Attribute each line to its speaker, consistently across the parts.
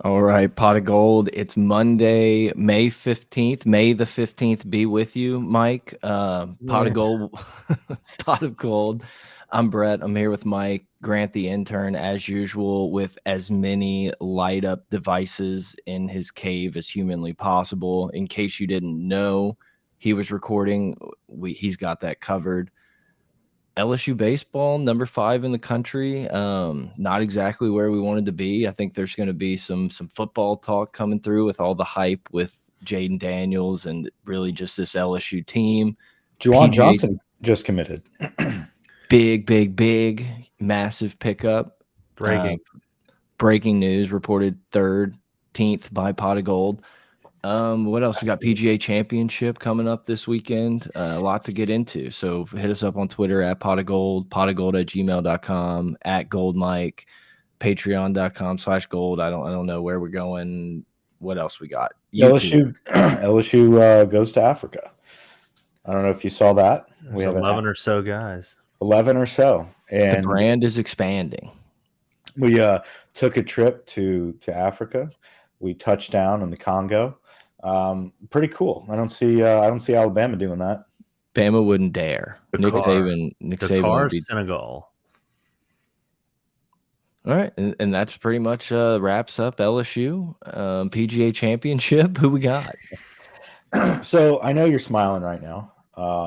Speaker 1: All right, Pot of Gold. It's Monday, May 15th. May the 15th be with you, Mike. Pot of Gold. Pot of Gold. I'm Brett. I'm here with Mike, Grant the intern, as usual, with as many light up devices in his cave as humanly possible. In case you didn't know, he was recording. He's got that covered. LSU baseball, number 5 in the country. Not exactly where we wanted to be. I think there's going to be some football talk coming through with all the hype with Jaden Daniels and really just this LSU team.
Speaker 2: Juwan Johnson just committed.
Speaker 1: Big, massive pickup.
Speaker 3: Breaking
Speaker 1: news reported 13th by Pot of Gold. What else? We got PGA Championship coming up this weekend. A lot to get into. So hit us up on Twitter at Pot of Gold, potofgold@gmail.com, at GoldMike, patreon.com/gold. I don't know where we're going. What else we got?
Speaker 2: LSU goes to Africa. I don't know if you saw that.
Speaker 3: We have 11 or so guys.
Speaker 2: 11 or so. And
Speaker 1: the brand is expanding.
Speaker 2: We took a trip to Africa. We touched down in the Congo. Pretty cool. I don't see Alabama doing that.
Speaker 1: Bama wouldn't dare. Nick Saban would be
Speaker 3: Senegal.
Speaker 1: All right, and that's pretty much wraps up LSU PGA Championship. Who we got?
Speaker 2: So I know you're smiling right now.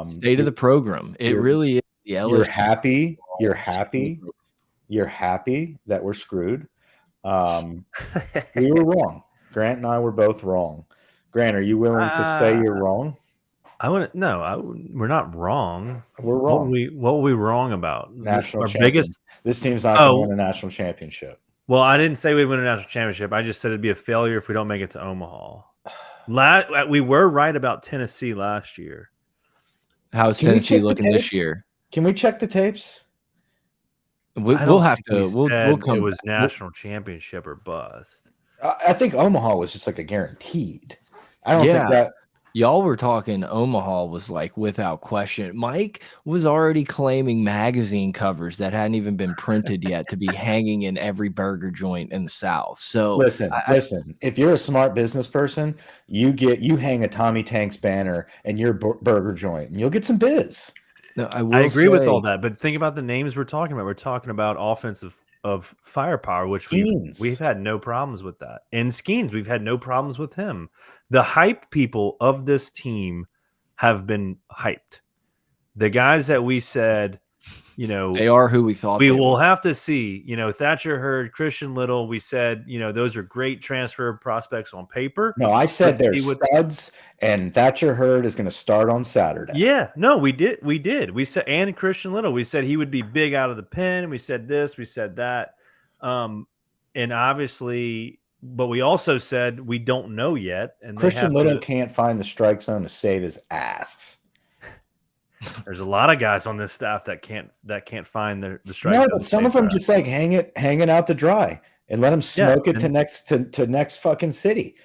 Speaker 1: State of the program. It really is. The LSU.
Speaker 2: You're happy that we're screwed. We were wrong. Grant and I were both wrong. Grant, are you willing to say you're wrong?
Speaker 3: We're not wrong.
Speaker 2: We're wrong.
Speaker 3: What were we wrong about?
Speaker 2: National championship. This team's not going to win a national championship.
Speaker 3: Well, I didn't say we'd win a national championship. I just said it'd be a failure if we don't make it to Omaha. We were right about Tennessee last year.
Speaker 1: How's Tennessee looking this year?
Speaker 2: Can we check the tapes?
Speaker 1: We'll have to. We'll come.
Speaker 3: It was national championship or bust.
Speaker 2: I think Omaha was just like a guaranteed. I don't think that.
Speaker 1: Y'all were talking Omaha was like without question. Mike was already claiming magazine covers that hadn't even been printed yet to be hanging in every burger joint in the South. So
Speaker 2: listen. If you're a smart business person, you hang a Tommy Tanks banner in your burger joint, and you'll get some biz.
Speaker 1: No, I
Speaker 3: agree with all that, but think about the names we're talking about. We're talking about offensive of firepower, which we've had no problems with that. And Skeens, we've had no problems with him. The hype people of this team have been hyped. The guys that we said,
Speaker 1: they are who we thought
Speaker 3: we will have to see. Thatcher Hurd, Christian Little, we said, those are great transfer prospects on paper.
Speaker 2: No, I said they're studs, and Thatcher Hurd is going to start on Saturday.
Speaker 3: Yeah, no, we did. We said, and Christian Little, we said he would be big out of the pen. We said this, we said that. And obviously, but we also said we don't know yet. And
Speaker 2: Christian Little can't find the strike zone to save his ass.
Speaker 3: There's a lot of guys on this staff that can't find the strike.
Speaker 2: No, but some of them just like hang it out to dry and let them smoke it to next fucking city.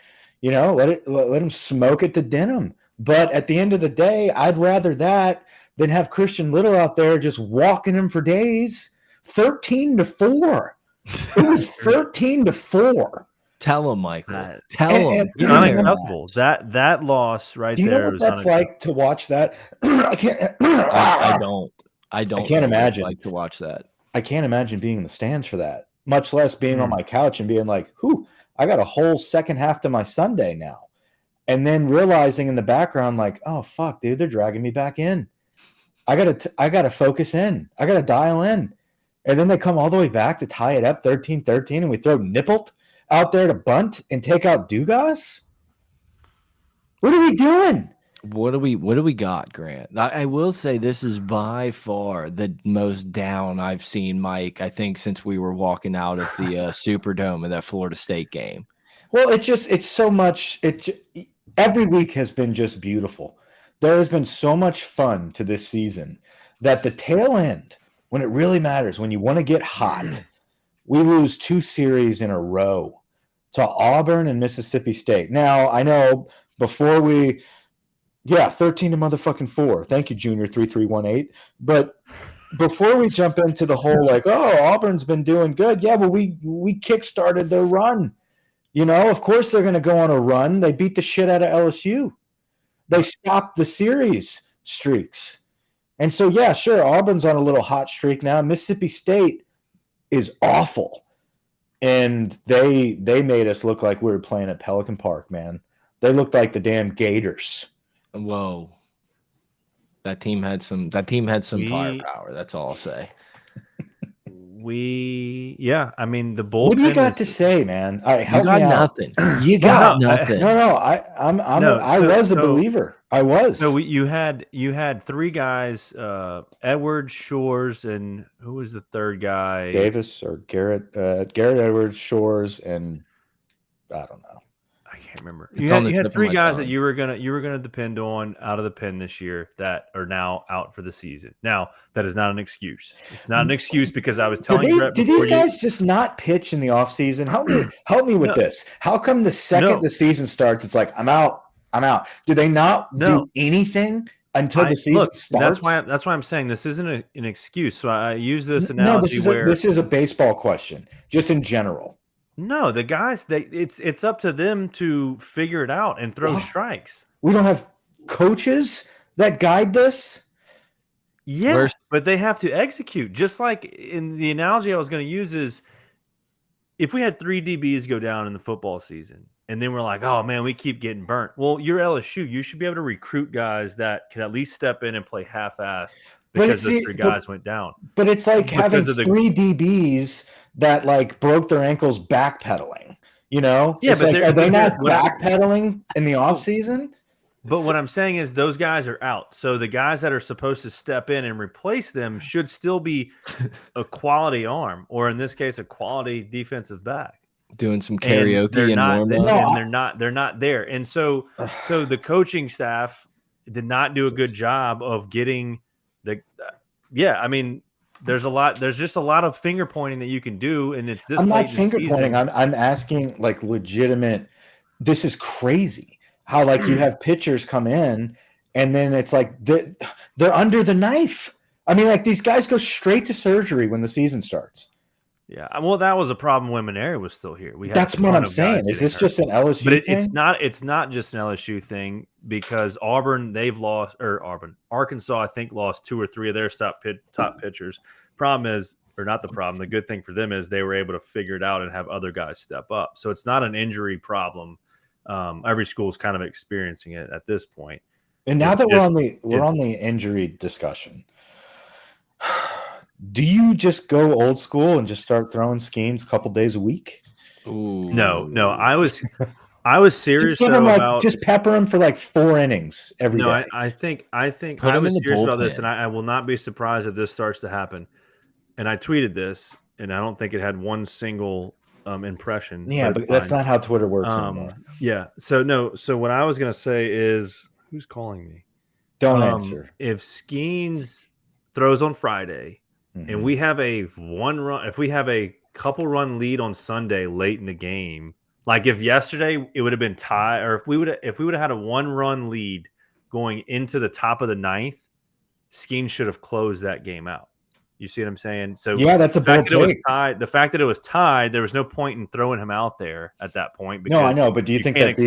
Speaker 2: Let them smoke it to Denham. But at the end of the day, I'd rather that than have Christian Little out there just walking him for days. 13-4. It was 13-4.
Speaker 1: Tell him, Michael. Tell him.
Speaker 3: It's unacceptable. That loss right there.
Speaker 2: Do you know what that's like to watch that? I can't.
Speaker 1: I don't. I can't
Speaker 2: imagine.
Speaker 1: Like to watch that.
Speaker 2: I can't imagine being in the stands for that. Much less being on my couch and being like, "Whoo, I got a whole second half to my Sunday now," and then realizing in the background, like, "Oh fuck, dude, they're dragging me back in. I gotta focus in. I gotta dial in." And then they come all the way back to tie it up 13-13, and we throw Nippled out there to bunt and take out Dugas? What are we doing?
Speaker 1: What do we got, Grant? I will say this is by far the most down I've seen Mike, I think, since we were walking out of the Superdome of that Florida State game.
Speaker 2: Well, it's so much. Every week has been just beautiful. There has been so much fun to this season that the tail end, when it really matters, when you want to get hot, we lose 2 series in a row to Auburn and Mississippi State. Now, I know before 13-4. Thank you, Junior 3318. But before we jump into the whole Auburn's been doing good. Yeah, well, we kickstarted their run You know, of course they're going to go on a run. They beat the shit out of LSU. They stopped the series streaks. And so, yeah, sure, Auburn's on a little hot streak now. Mississippi State is awful. And they made us look like we were playing at Pelican Park, man. They looked like the damn Gators.
Speaker 1: Whoa. That team had some firepower. That's all I'll say.
Speaker 3: I mean, the bullpen.
Speaker 2: What do you got to say, man? All right, help
Speaker 1: you got
Speaker 2: me out.
Speaker 1: nothing. You got nothing.
Speaker 2: No, I was a believer. I was.
Speaker 3: So you had 3 guys, Edwards, Shores, and who was the third guy?
Speaker 2: Davis or Garrett Edwards, Shores, and I don't know.
Speaker 3: I can't remember. You had 3 guys that you were gonna depend on out of the pen this year that are now out for the season. Now that is not an excuse. It's not an excuse because I was telling you.
Speaker 2: Did these guys just not pitch in the offseason? Help me with this. How come the second the season starts, it's like I'm out? Do they not do anything until the season starts?
Speaker 3: That's why I'm saying this isn't an excuse. So I use this analogy
Speaker 2: this is a baseball question, just in general.
Speaker 3: No, the guys, it's up to them to figure it out and throw strikes.
Speaker 2: We don't have coaches that guide this.
Speaker 3: Yeah, but they have to execute. Just like in the analogy I was going to use is if we had 3 DBs go down in the football season and then we're like, oh man, we keep getting burnt. Well, you're LSU. You should be able to recruit guys that can at least step in and play half-assed because those 3 guys went down.
Speaker 2: But it's like having 3 DBs that like broke their ankles backpedaling, you know?
Speaker 3: Yeah, but
Speaker 2: are they not backpedaling in the offseason?
Speaker 3: But what I'm saying is those guys are out. So the guys that are supposed to step in and replace them should still be a quality arm, or in this case, a quality defensive back.
Speaker 1: Doing some karaoke
Speaker 3: and they're not there. And so the coaching staff did not do a good job of getting I mean, there's just a lot of finger pointing that you can do, and it's this.
Speaker 2: I'm not finger pointing. I'm asking like legitimate. This is crazy. How like you have pitchers come in, and then it's like they're under the knife. I mean, like these guys go straight to surgery when the season starts.
Speaker 3: Yeah, well, that was a problem when Maneri was still here.
Speaker 2: That's what I'm saying. Is this just an LSU
Speaker 3: thing?
Speaker 2: But
Speaker 3: it's not just an LSU thing because Arkansas, I think, lost 2 or 3 of their top pitchers. Problem is, or not the problem, the good thing for them is they were able to figure it out and have other guys step up. So it's not an injury problem. Every school is kind of experiencing it at this point.
Speaker 2: And now that we're on the injury discussion, do you just go old school and just start throwing schemes a couple days a week?
Speaker 3: Ooh. No. I was serious about
Speaker 2: just pepper them for like 4 innings every day.
Speaker 3: I think I was serious about this, and I will not be surprised if this starts to happen. And I tweeted this, and I don't think it had one single impression.
Speaker 2: Yeah, but that's not how Twitter works anymore.
Speaker 3: Yeah. So what I was gonna say is, who's calling me?
Speaker 2: Don't answer.
Speaker 3: If Skeens throws on Friday, and we have if we have a couple run lead on Sunday late in the game, like if yesterday it would have been tied, or if we would have had a 1-run lead going into the top of the 9th, Skeens should have closed that game out. You see what I'm saying? So
Speaker 2: yeah, that's a bold take.
Speaker 3: The fact that it was tied, there was no point in throwing him out there at that point.
Speaker 2: No, I know, but do you think that's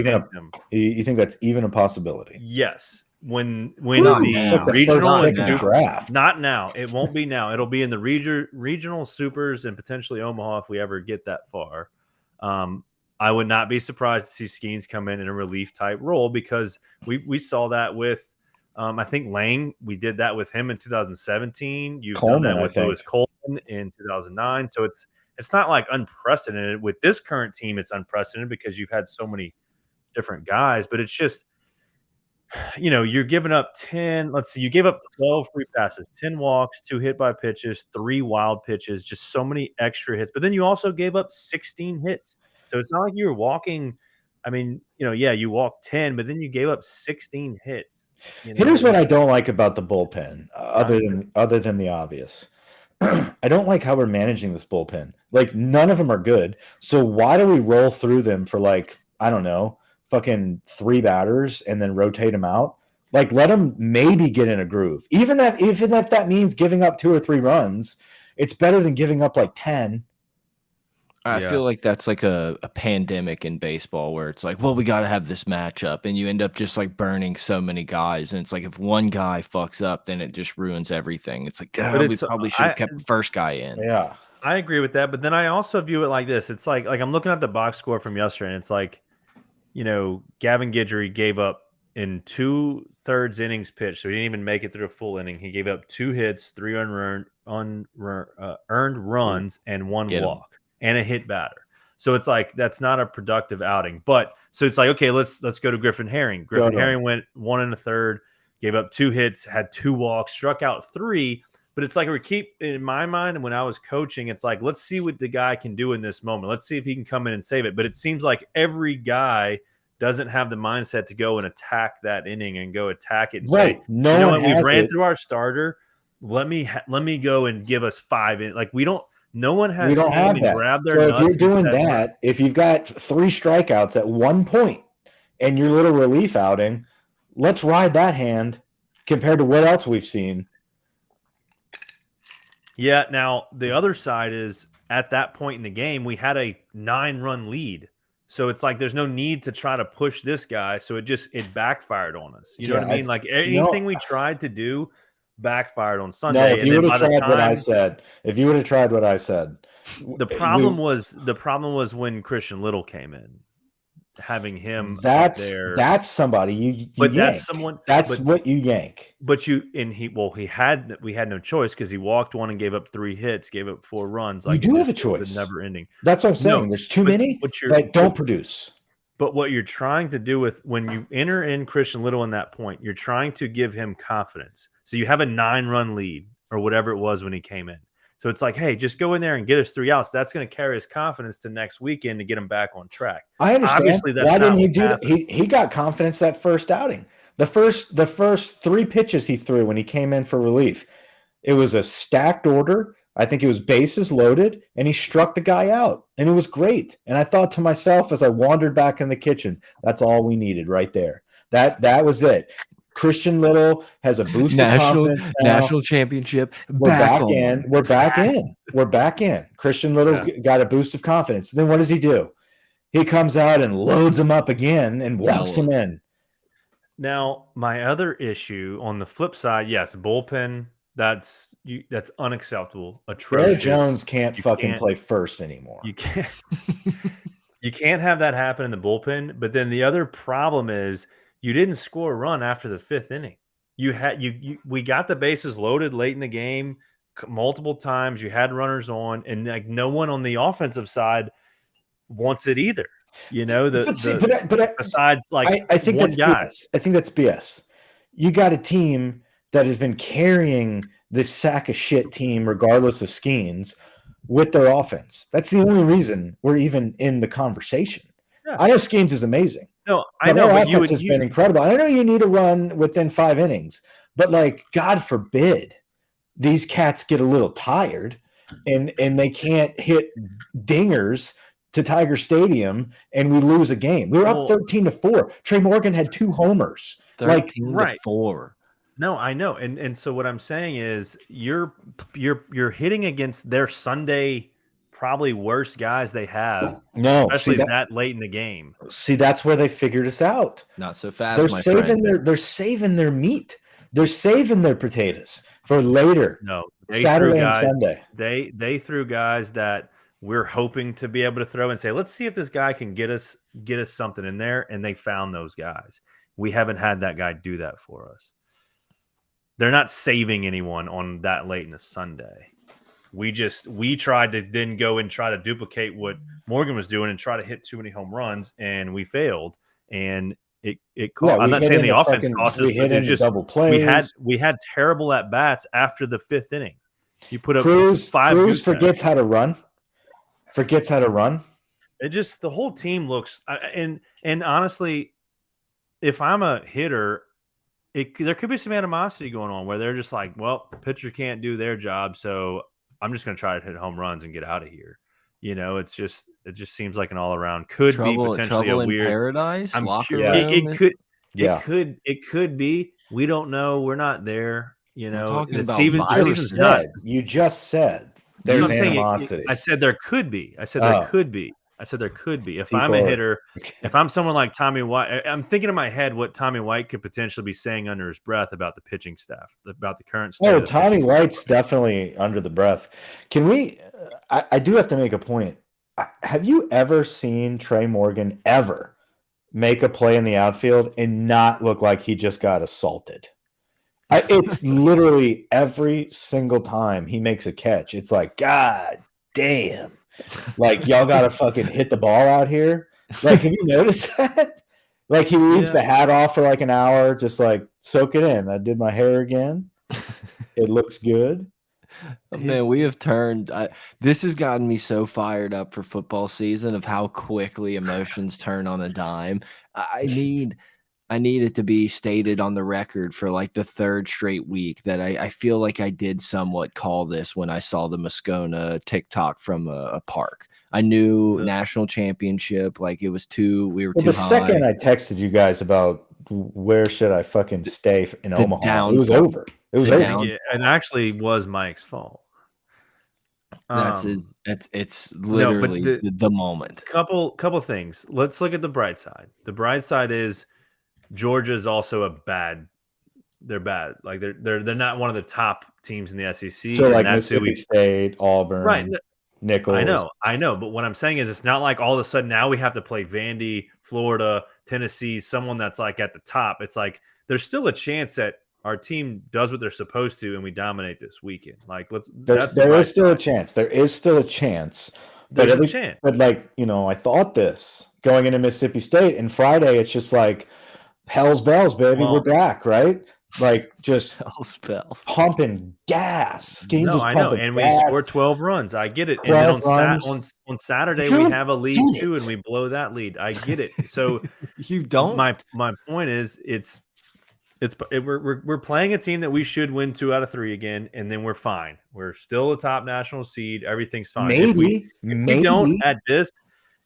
Speaker 2: even a possibility?
Speaker 3: Yes. When the regional
Speaker 2: draft,
Speaker 3: not now, it won't be now. It'll be in the regional supers and potentially Omaha if we ever get that far. I would not be surprised to see Skeens come in a relief type role because we saw that with I think Lang. We did that with him in 2017. You've done that with Lewis Coleman in 2009. So it's not like unprecedented with this current team. It's unprecedented because you've had so many different guys, but it's just. You're giving up 10. Let's see, you gave up 12 free passes, 10 walks, 2 hit by pitches, 3 wild pitches, just so many extra hits. But then you also gave up 16 hits. So it's not like you were walking. I mean, you walked 10, but then you gave up 16 hits.
Speaker 2: Here's what I don't like about the bullpen, other than the obvious. I don't like how we're managing this bullpen. Like none of them are good. So why do we roll through them for like, I don't know, fucking 3 batters and then rotate them out? Like let them maybe get in a groove. Even if that means giving up 2 or 3 runs, it's better than giving up like 10.
Speaker 1: I feel like that's like a pandemic in baseball where it's like, well, we got to have this matchup, and you end up just like burning so many guys, and it's like if one guy fucks up, then it just ruins everything. It's like, we probably should have kept the first guy in.
Speaker 2: Yeah,
Speaker 3: I agree with that, but then I also view it like this. It's like I'm looking at the box score from yesterday, and it's like, Gavin Guidry gave up in 2/3 innings pitched, so he didn't even make it through a full inning. He gave up 2 hits, 3 earned runs, and 1 walk, and a hit batter. So it's like that's not a productive outing. But so it's like, okay, let's go to Griffin Herring. Griffin Herring went 1 1/3, gave up 2 hits, had 2 walks, struck out 3. But it's like in my mind, when I was coaching, it's like, let's see what the guy can do in this moment. Let's see if he can come in and save it. But it seems like every guy doesn't have the mindset to go and attack that inning and go attack it and say,
Speaker 2: no one
Speaker 3: we ran through our starter. Let me go and give us 5 in. Like no one has.
Speaker 2: We don't have that.
Speaker 3: Grab their
Speaker 2: so
Speaker 3: nuts
Speaker 2: if you're doing that, if you've got 3 strikeouts at one point and your little relief outing, let's ride that hand compared to what else we've seen.
Speaker 3: Yeah. Now the other side is at that point in the game, we had a 9-run lead. So it's like there's no need to try to push this guy. So it backfired on us. You know what I mean? Like anything we tried to do backfired on Sunday.
Speaker 2: No, if you would have tried what I said,
Speaker 3: the problem was when Christian Little came in, having him
Speaker 2: that's
Speaker 3: there.
Speaker 2: That's somebody you but yank. That's someone. That's what you yank.
Speaker 3: But we had no choice because he walked 1 and gave up 3 hits, gave up 4 runs. Like
Speaker 2: you do have a choice.
Speaker 3: Never ending.
Speaker 2: That's what I'm saying. No, there's too many that don't produce.
Speaker 3: But what you're trying to do when you enter in Christian Little in that point, you're trying to give him confidence. So you have a 9-run lead or whatever it was when he came in. So it's like, hey, just go in there and get us 3 outs. That's going to carry his confidence to next weekend to get him back on track.
Speaker 2: I understand. Obviously, that's why didn't he do that? He got confidence that first outing. The first 3 pitches he threw when he came in for relief, it was a stacked order. I think it was bases loaded, and he struck the guy out, and it was great. And I thought to myself as I wandered back in the kitchen, that's all we needed right there. That was it. Christian Little has a boost of confidence now.
Speaker 1: National championship.
Speaker 2: We're back in. Christian Little's got a boost of confidence. Then what does he do? He comes out and loads him up again and walks him in.
Speaker 3: Now, my other issue on the flip side, yes, bullpen, that's unacceptable. Atrocious.
Speaker 2: Jones can't play first anymore.
Speaker 3: You can't. You can't have that happen in the bullpen. But then the other problem is you didn't score a run after the 5th inning. We got the bases loaded late in the game multiple times. You had runners on, and like no one on the offensive side wants it either. Besides like
Speaker 2: I think that's BS. I think that's BS. You got a team that has been carrying this sack of shit team, regardless of Skeens, with their offense. That's the only reason we're even in the conversation. Yeah. I know Skeens is amazing.
Speaker 3: No, I know,
Speaker 2: but offense has been incredible. I know you need a run within 5 innings, but like, God forbid these cats get a little tired and they can't hit dingers to Tiger Stadium and we lose a game. We were up 13-4. Trey Morgan had 2 homers.
Speaker 1: 13-4.
Speaker 3: No, I know. And so what I'm saying is you're hitting against their Sunday probably worst guys they have.
Speaker 2: No,
Speaker 3: especially that late in the game.
Speaker 2: See, that's where they figured us out.
Speaker 1: Not so fast.
Speaker 2: They're saving their meat. They're saving their potatoes for later.
Speaker 3: No,
Speaker 2: Saturday and Sunday.
Speaker 3: They threw guys that we're hoping to be able to throw and say, let's see if this guy can get us something in there. And they found those guys. We haven't had that guy do that for us. They're not saving anyone on that late in a Sunday. We tried to then go and try to duplicate what Morgan was doing and try to hit too many home runs, and we failed. And it cost. Yeah, I'm not saying the offense cost us, but it's just double plays. We had terrible at bats after the 5th inning. You put up
Speaker 2: Cruz forgets how to run.
Speaker 3: It just the whole team looks and honestly, if I'm a hitter, there could be some animosity going on where they're just like, well, the pitcher can't do their job, so I'm just going to try to hit home runs and get out of here. It just seems like an all around could be potentially a weird
Speaker 1: paradise.
Speaker 3: It could be. We don't know. We're not there.
Speaker 2: You just said there's animosity.
Speaker 3: I said there could be. I said there could be. I said there could be. If I'm a hitter, if I'm someone like Tommy White, I'm thinking in my head what Tommy White could potentially be saying under his breath about the pitching staff, about the current state.
Speaker 2: Oh, Tommy White's definitely under the breath. Can we? I do have to make a point. Have you ever seen Trey Morgan ever make a play in the outfield and not look like he just got assaulted? It's literally every single time he makes a catch. It's like, God damn. Like, y'all got to fucking hit the ball out here. Like, have you noticed that? Like, he leaves the hat off for like an hour, just like, soak it in. I did my hair again. It looks good.
Speaker 1: Man, we have turned this has gotten me so fired up for football season of how quickly emotions turn on a dime. I need it to be stated on the record for like the third straight week that I feel like I did somewhat call this when I saw the Moscona TikTok from a park. I knew national championship, like it was too high.
Speaker 2: The second I texted you guys about where should I fucking stay in Omaha, it was over. It was over.
Speaker 3: And actually was Mike's fault.
Speaker 1: It's literally the moment.
Speaker 3: Couple things. Let's look at the bright side. The bright side is Georgia's also they're bad. Like they're not one of the top teams in the SEC.
Speaker 2: So like Mississippi State, Auburn,
Speaker 3: right?
Speaker 2: Nichols.
Speaker 3: I know. But what I'm saying is, it's not like all of a sudden now we have to play Vandy, Florida, Tennessee, someone that's like at the top. It's like there's still a chance that our team does what they're supposed to and we dominate this weekend. Like there is still a chance.
Speaker 2: There is still a chance. But like, I thought this going into Mississippi State, and Friday it's just like hell's bells, baby. We're back, right? Like just pumping gas.
Speaker 3: I know, and we scored 12 runs. I get it. And then on Saturday we have a lead too, and we blow that lead. I get it. So
Speaker 1: you don't.
Speaker 3: My point is, we're playing a team that we should win 2 out of 3 again, and then we're fine. We're still a top national seed. Everything's fine. If we don't at this,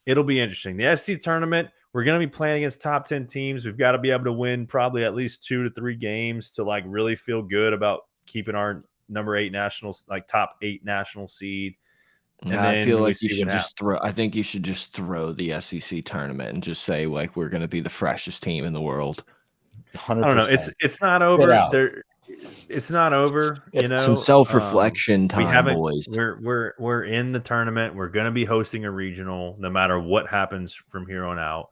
Speaker 3: it'll be interesting. The SEC tournament, we're going to be playing against top 10 teams. We've got to be able to win probably at least 2 to 3 games to like really feel good about keeping our number 8 top 8 national seed. And
Speaker 1: I feel like you should just throw. I think you should just throw the SEC tournament and just say like we're going to be the freshest team in the world.
Speaker 2: 100%.
Speaker 3: I don't know. It's not over. It's not over.
Speaker 1: Some self-reflection time, boys.
Speaker 3: We're in the tournament. We're going to be hosting a regional, no matter what happens from here on out.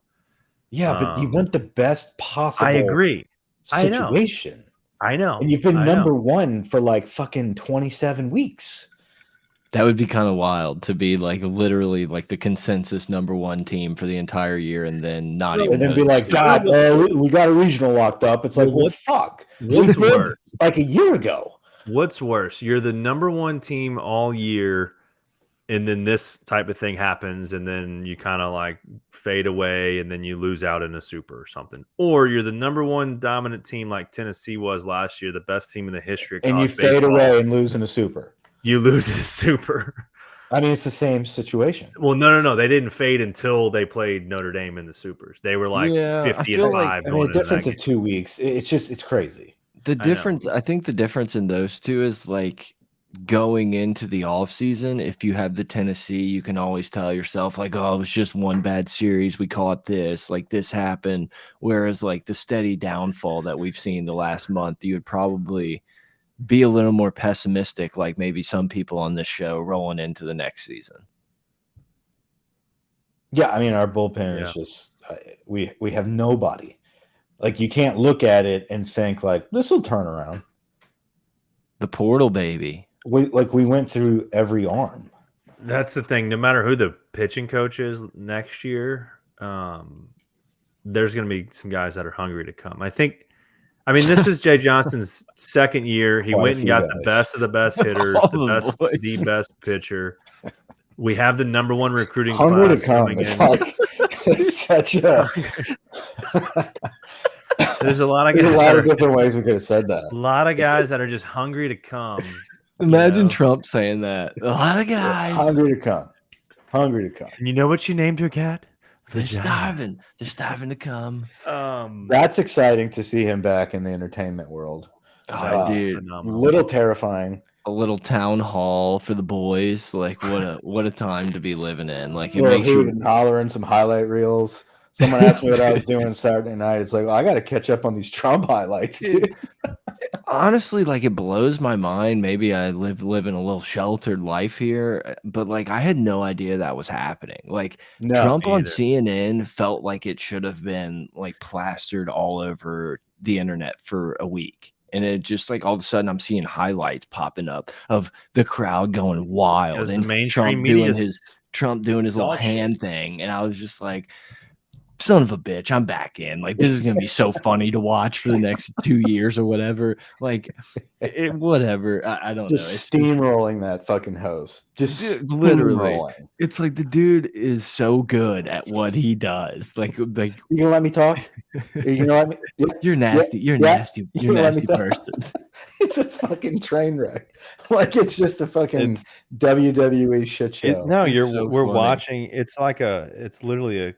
Speaker 2: Yeah, but you want the best possible.
Speaker 3: I agree.
Speaker 2: Situation.
Speaker 3: I know.
Speaker 2: And you've been number 1 for like fucking 27 weeks.
Speaker 1: That would be kind of wild to be like literally like the consensus number 1 team for the entire year, and then not even.
Speaker 2: And then be like, God, we got a regional locked up. It's like, well, fuck.
Speaker 3: What's worse?
Speaker 2: Like a year ago.
Speaker 3: What's worse? You're the number 1 team all year, and then this type of thing happens, and then you kind of like fade away, and then you lose out in a super or something. Or you're the number 1 dominant team like Tennessee was last year, the best team in the history of college
Speaker 2: baseball. And you fade away and lose in a super.
Speaker 3: You lose in a super.
Speaker 2: I mean, it's the same situation.
Speaker 3: Well, no. They didn't fade until they played Notre Dame in the supers. They were like 50-5.
Speaker 2: Like, a difference of 2 weeks. It's crazy.
Speaker 1: The difference, I think the difference in those two is like going into the off season. If you have the Tennessee, you can always tell yourself like, oh, it was just one bad series. We caught this, like this happened. Whereas like the steady downfall that we've seen the last month, you would probably be a little more pessimistic, like maybe some people on this show rolling into the next season.
Speaker 2: Yeah, I mean, our bullpen is just we have nobody. Like you can't look at it and think like this will turn around.
Speaker 1: The portal, baby.
Speaker 2: We went through every arm.
Speaker 3: That's the thing. No matter who the pitching coach is next year, there's going to be some guys that are hungry to come. I mean, this is Jay Johnson's second year. He went and got the best of the best hitters, the best pitcher. We have the number 1 recruiting class coming in.
Speaker 2: It's such a.
Speaker 3: There's a lot of guys.
Speaker 2: There's a lot of different ways we could have said that.
Speaker 3: A lot of guys that are just hungry to come.
Speaker 1: Imagine Trump saying that. A lot of guys
Speaker 2: hungry to come. Hungry to come.
Speaker 3: And you know what you named your cat?
Speaker 1: They're starving. They're starving to come.
Speaker 2: That's exciting to see him back in the entertainment world.
Speaker 1: Oh, dude.
Speaker 2: Little terrifying.
Speaker 1: a little town hall for the boys. Like what a time to be living in. Like it
Speaker 2: little
Speaker 1: makes
Speaker 2: hoot
Speaker 1: you
Speaker 2: and hollering, some highlight reels. Someone asked me what I was
Speaker 1: Dude,
Speaker 2: doing Saturday night. It's like, well, I got to catch up on these Trump highlights, dude.
Speaker 1: honestly, like it blows my mind. Maybe I live in a little sheltered life here, but like I had no idea that was happening. Like
Speaker 2: No,
Speaker 1: Trump
Speaker 3: Me
Speaker 1: on
Speaker 3: either.
Speaker 1: CNN felt like it should have been like plastered all over the internet for a week. And it just like all of a sudden I'm seeing highlights popping up of the crowd going wild
Speaker 3: Because the
Speaker 1: and
Speaker 3: mainstream media
Speaker 1: Trump doing his little
Speaker 3: dog shit.
Speaker 1: hand thing. And I was just like, son of a bitch, I'm back in. Like, this is gonna be so funny to watch for the next 2 years or whatever. Like, whatever. I don't know.
Speaker 2: just steamrolling that fucking host. Just
Speaker 1: Dude, literally,
Speaker 2: steamrolling.
Speaker 1: it's like the dude is so good at what he does. Like,
Speaker 2: You gonna let me talk? You gonna let me?
Speaker 1: you're nasty. You're
Speaker 2: yeah.
Speaker 1: nasty.
Speaker 2: You
Speaker 1: You're a
Speaker 2: gonna let me
Speaker 1: nasty
Speaker 2: talk?
Speaker 1: person.
Speaker 2: It's a fucking train wreck. Like it's just a fucking WWE shit show.
Speaker 3: No,
Speaker 1: It's so
Speaker 3: we're
Speaker 1: funny.
Speaker 3: watching. It's literally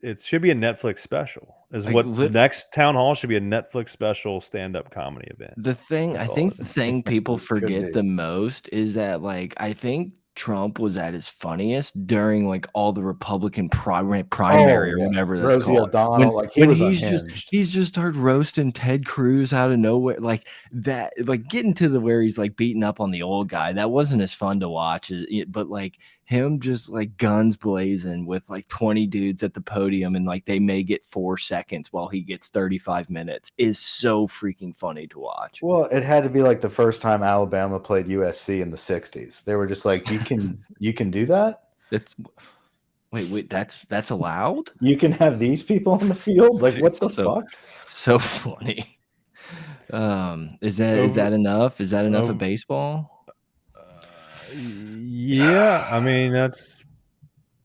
Speaker 3: it should be a Netflix special. Is
Speaker 1: Like,
Speaker 3: what the next town hall should be, a Netflix special stand-up comedy event.
Speaker 1: I
Speaker 3: all
Speaker 1: think
Speaker 3: it
Speaker 1: the
Speaker 3: is.
Speaker 1: thing people
Speaker 2: Could
Speaker 1: forget
Speaker 2: be.
Speaker 1: the most is that, like, I think Trump was at his funniest during like all the Republican primary or whatever that's
Speaker 2: Rosie
Speaker 1: called.
Speaker 2: O'Donnell, like he
Speaker 1: When
Speaker 2: was unhinged.
Speaker 1: he's just started roasting Ted Cruz out of nowhere, like that, like getting to the where he's like beating up on the old guy. That wasn't as fun to watch, but like him just like guns blazing with like 20 dudes at the podium and like they may get 4 seconds while he gets 35 minutes is so freaking funny to watch.
Speaker 2: Well, it had to be like the first time Alabama played USC in the 60s. They were just like, you can do that?
Speaker 1: That's wait, that's allowed?
Speaker 2: You can have these people on the field? Like what the
Speaker 1: Dude, so
Speaker 2: fuck?
Speaker 1: so funny. Is that enough? Is that enough of baseball?
Speaker 3: Yeah, I mean that's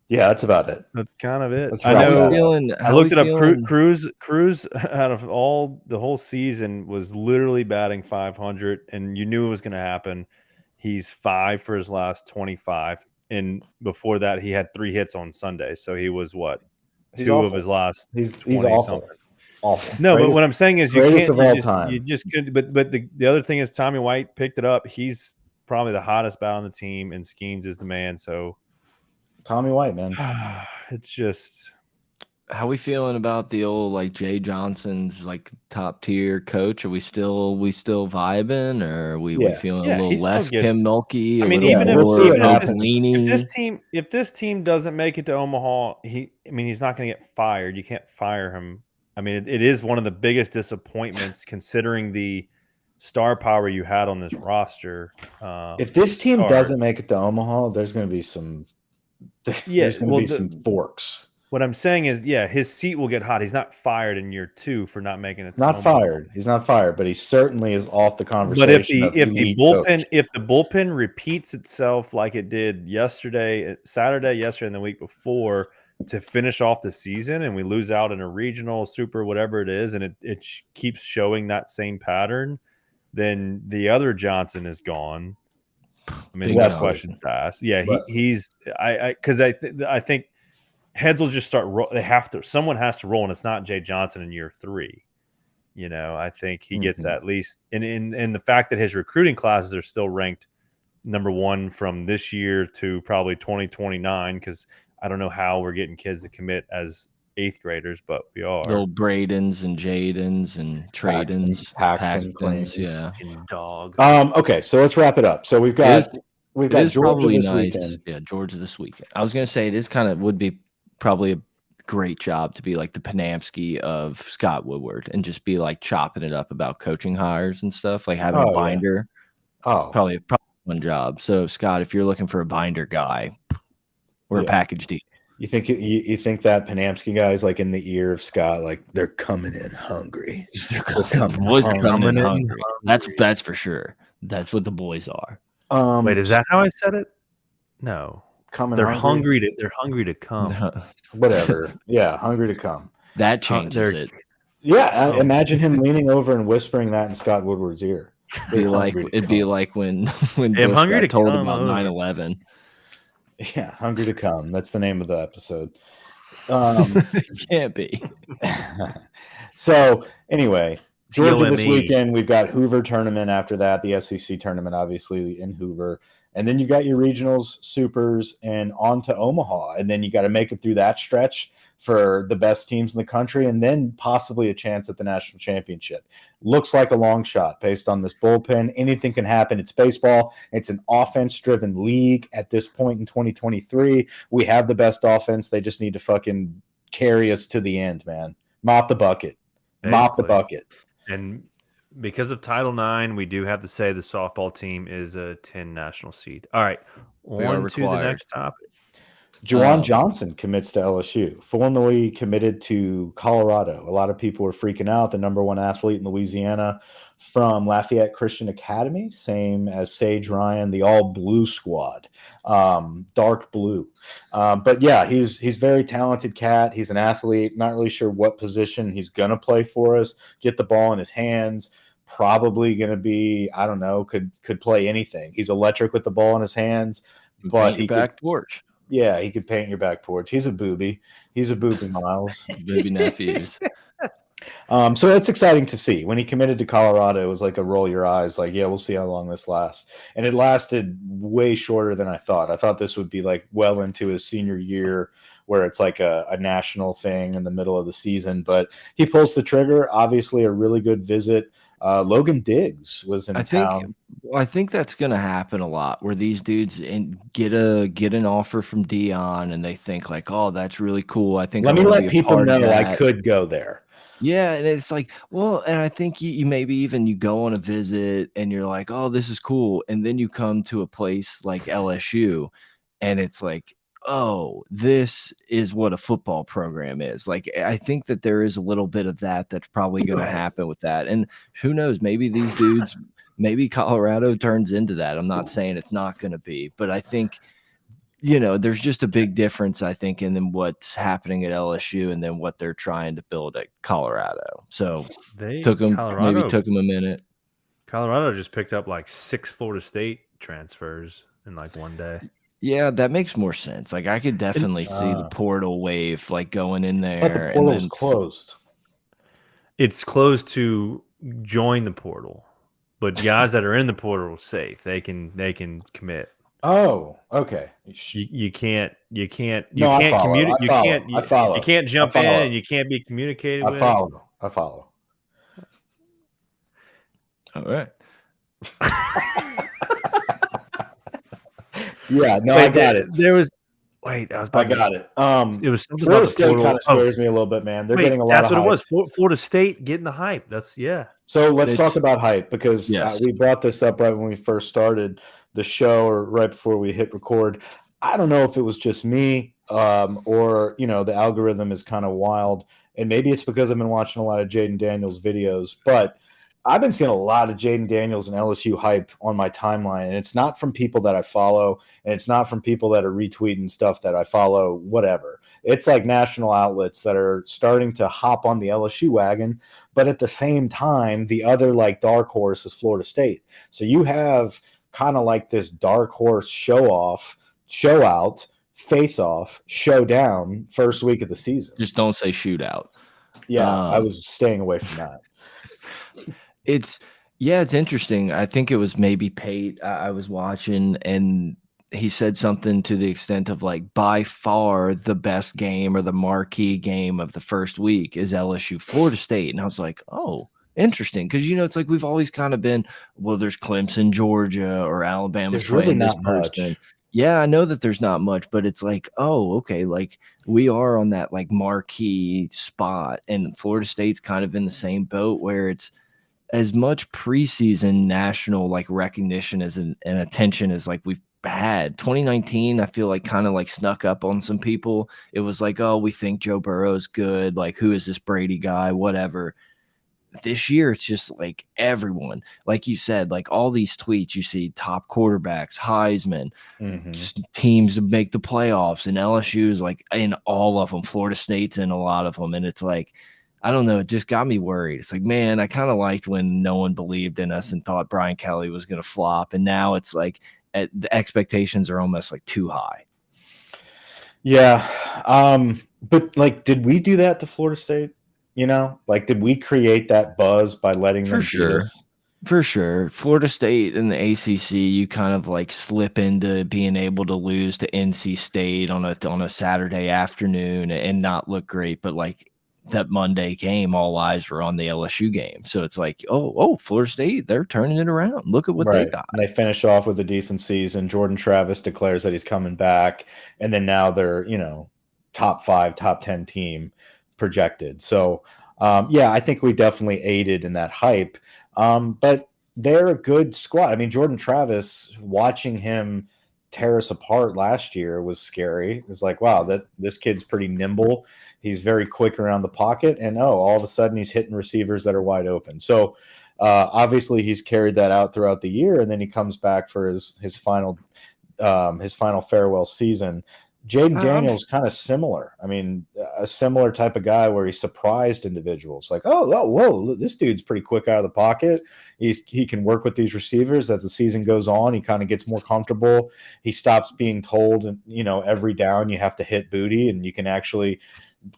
Speaker 2: about it.
Speaker 3: That's kind of it.
Speaker 2: Let's
Speaker 3: I
Speaker 2: wrap
Speaker 3: know.
Speaker 2: that up.
Speaker 3: I looked it up. Cruz out of the whole season was literally batting 500, and you knew it was going to happen. He's 5 for his last 25, and before that, he had 3 hits on Sunday. So he was what?
Speaker 2: He's
Speaker 3: 2
Speaker 2: awful.
Speaker 3: of his last.
Speaker 2: He's
Speaker 3: 20
Speaker 2: awful.
Speaker 3: something.
Speaker 2: Awful.
Speaker 3: No, but what I'm saying is you
Speaker 2: greatest
Speaker 3: can't.
Speaker 2: of all time.
Speaker 3: You just couldn't. But the other thing is Tommy White picked it up. He's probably the hottest bat on the team, and Skeens is the man. So
Speaker 2: Tommy White, man.
Speaker 3: it's just.
Speaker 1: How we feeling about the old like Jay Johnson's like top tier coach? Are we still vibing, or are we feeling a little less Kim Mulkey?
Speaker 3: I mean,
Speaker 1: even
Speaker 3: if this team doesn't make it to Omaha, he's not going to get fired. You can't fire him. I mean, it is one of the biggest disappointments considering the star power you had on this roster.
Speaker 2: If this team doesn't make it to Omaha, there's going to be some. There's going to be some forks.
Speaker 3: What I'm saying is, his seat will get hot. He's not fired in year 2 for not making it.
Speaker 2: Not fired. He's not fired, but he certainly is off the conversation.
Speaker 3: But if the bullpen repeats itself like it did Saturday, and the week before to finish off the season, and we lose out in a regional, super, whatever it is, and it keeps showing that same pattern, then the other Johnson is gone. I mean, no questions asked. Yeah, he's because I think. Heads will just start. Someone has to roll, and it's not Jay Johnson in year 3. You know, I think he gets at least, and the fact that his recruiting classes are still ranked number 1 from this year to probably 2029, because I don't know how we're getting kids to commit as 8th graders, but we are.
Speaker 1: Little Bradens and Jadens and Tradens,
Speaker 2: Paxtons,
Speaker 1: yeah.
Speaker 3: Dog.
Speaker 2: Okay, so let's wrap it up. So we've got Georgia this weekend.
Speaker 1: Yeah, Georgia this weekend. I was gonna say would be probably a great job to be like the Panamsky of Scott Woodward and just be like chopping it up about coaching hires and stuff, like having a binder.
Speaker 2: Yeah.
Speaker 1: Probably one job. So Scott, if you're looking for a binder guy, we're a package deal.
Speaker 2: You think that Panamsky guy is like in the ear of Scott, like they're coming in hungry.
Speaker 1: They're coming in hungry. That's for sure. That's what the boys are.
Speaker 3: Wait, is that how I said it? No. They're hungry to come.
Speaker 2: Whatever. Yeah, hungry to come.
Speaker 1: That changes it.
Speaker 2: Yeah, imagine him leaning over and whispering that in Scott Woodward's ear.
Speaker 1: It'd be like when Bush got told about 9/11.
Speaker 2: Yeah, hungry to come. That's the name of the episode.
Speaker 1: It can't be.
Speaker 2: So anyway, Georgia this weekend. We've got Hoover tournament after that, the SEC tournament, obviously in Hoover. And then you got your regionals, supers, and on to Omaha. And then you got to make it through that stretch for the best teams in the country, and then possibly a chance at the national championship. Looks like a long shot based on this bullpen. Anything can happen. It's baseball. It's an offense-driven league at this point in 2023. We have the best offense. They just need to fucking carry us to the end, man. Mop the bucket. Basically. Mop the bucket.
Speaker 3: And because of Title IX, we do have to say the softball team is a 10 national seed. All right, on to the next topic.
Speaker 2: Juwan Johnson commits to LSU, formerly committed to Colorado. A lot of people were freaking out. The #1 athlete in Louisiana from Lafayette Christian Academy, same as Sage Ryan, the all blue squad, dark blue. But yeah, he's very talented cat. He's an athlete. Not really sure what position he's going to play for us. Get the ball in his hands. Probably going to be, I don't know, could play anything. He's electric with the ball in his hands. But he
Speaker 1: back porch.
Speaker 2: Yeah, he could paint your back porch. He's a booby. He's a booby, Miles.
Speaker 1: Booby nephews.
Speaker 2: So that's exciting to see. When he committed to Colorado, it was like a roll your eyes, like, yeah, we'll see how long this lasts. And it lasted way shorter than I thought. I thought this would be like well into his senior year, where it's like a national thing in the middle of the season. But he pulls the trigger. Obviously, a really good visit. Logan Diggs was in town.
Speaker 1: I think that's going to happen a lot, where these dudes get an offer from Dion, and they think like, "Oh, that's really cool." I think
Speaker 2: let me let people know I could go there.
Speaker 1: Yeah, and it's like, well, and I think you maybe even you go on a visit and you're like, "Oh, this is cool," and then you come to a place like LSU, and it's like, oh, this is what a football program is. Like, I think that there is a little bit of that's probably going to happen with that. And who knows, maybe these dudes, maybe Colorado turns into that. I'm not saying it's not going to be, but I think, there's just a big difference, I think, in then what's happening at LSU and then what they're trying to build at Colorado. So maybe took them a minute.
Speaker 3: Colorado just picked up like 6 Florida State transfers in like one day.
Speaker 1: Yeah, that makes more sense. Like, I could definitely see the portal wave, like, going in there.
Speaker 2: But the portal's closed.
Speaker 3: It's closed to join the portal, but guys that are in the portal are safe. They can commit.
Speaker 2: Oh, okay.
Speaker 3: You can't communicate.
Speaker 2: I follow.
Speaker 3: You can't jump in and you can't be communicated with.
Speaker 2: I follow.
Speaker 1: All right.
Speaker 2: Yeah, no, I got it.
Speaker 3: I
Speaker 2: got it.
Speaker 3: It was something
Speaker 2: Florida State kind of scares me a little bit, man. They're getting a lot of hype.
Speaker 3: That's what it was. Florida State getting the hype.
Speaker 2: So let's talk about hype, because we brought this up right when we first started the show, or right before we hit record. I don't know if it was just me, or the algorithm is kind of wild, and maybe it's because I've been watching a lot of Jaden Daniels videos, but I've been seeing a lot of Jaden Daniels and LSU hype on my timeline, and it's not from people that I follow, and it's not from people that are retweeting stuff that I follow, whatever. It's like national outlets that are starting to hop on the LSU wagon, but at the same time, the other like dark horse is Florida State. So you have kind of like this dark horse show out, face off, showdown first week of the season.
Speaker 1: Just don't say shootout.
Speaker 2: Yeah, I was staying away from that.
Speaker 1: It's interesting. I think it was maybe Pate I was watching, and he said something to the extent of like, by far the best game or the marquee game of the first week is LSU Florida State. And I was like, oh, interesting. Because, it's like we've always kind of been, well, there's Clemson, Georgia, or Alabama's playing this person. Much. Yeah, I know that there's not much, but it's like, oh, okay, like we are on that like marquee spot, and Florida State's kind of in the same boat where it's as much preseason national like recognition as and attention as like we've had. 2019, I feel like kind of like snuck up on some people. It was like, oh, we think Joe Burrow's good. Like, who is this Brady guy? Whatever. This year, it's just like everyone, like you said, like all these tweets you see, top quarterbacks, Heisman, teams to make the playoffs, and LSU's like in all of them. Florida State's in a lot of them, and it's like, I don't know, it just got me worried. It's like, man, I kind of liked when no one believed in us and thought Brian Kelly was going to flop, and now it's like the expectations are almost like too high.
Speaker 2: Yeah, but like, did we do that to Florida State? You know, like, did we create that buzz by letting
Speaker 1: For
Speaker 2: them beat
Speaker 1: sure.
Speaker 2: us?
Speaker 1: For sure. Florida State and the ACC, you kind of like slip into being able to lose to NC State on a Saturday afternoon and not look great, but like that Monday game, all eyes were on the LSU game. So it's like, oh, Florida State, they're turning it around. Look at what they
Speaker 2: Right.
Speaker 1: got.
Speaker 2: And they finish off with a decent season. Jordan Travis declares that he's coming back, and then now they're, top 5, top 10 team projected. So, yeah, I think we definitely aided in that hype. But they're a good squad. I mean, Jordan Travis, watching him tear us apart last year was scary. It was like, wow, this kid's pretty nimble. He's very quick around the pocket, and all of a sudden he's hitting receivers that are wide open. So obviously he's carried that out throughout the year, and then he comes back for his final farewell season. Jaden Daniels kind of similar. I mean, a similar type of guy where he surprised individuals. Like, whoa, this dude's pretty quick out of the pocket. He can work with these receivers. As the season goes on, he kind of gets more comfortable. He stops being told, every down you have to hit booty, and you can actually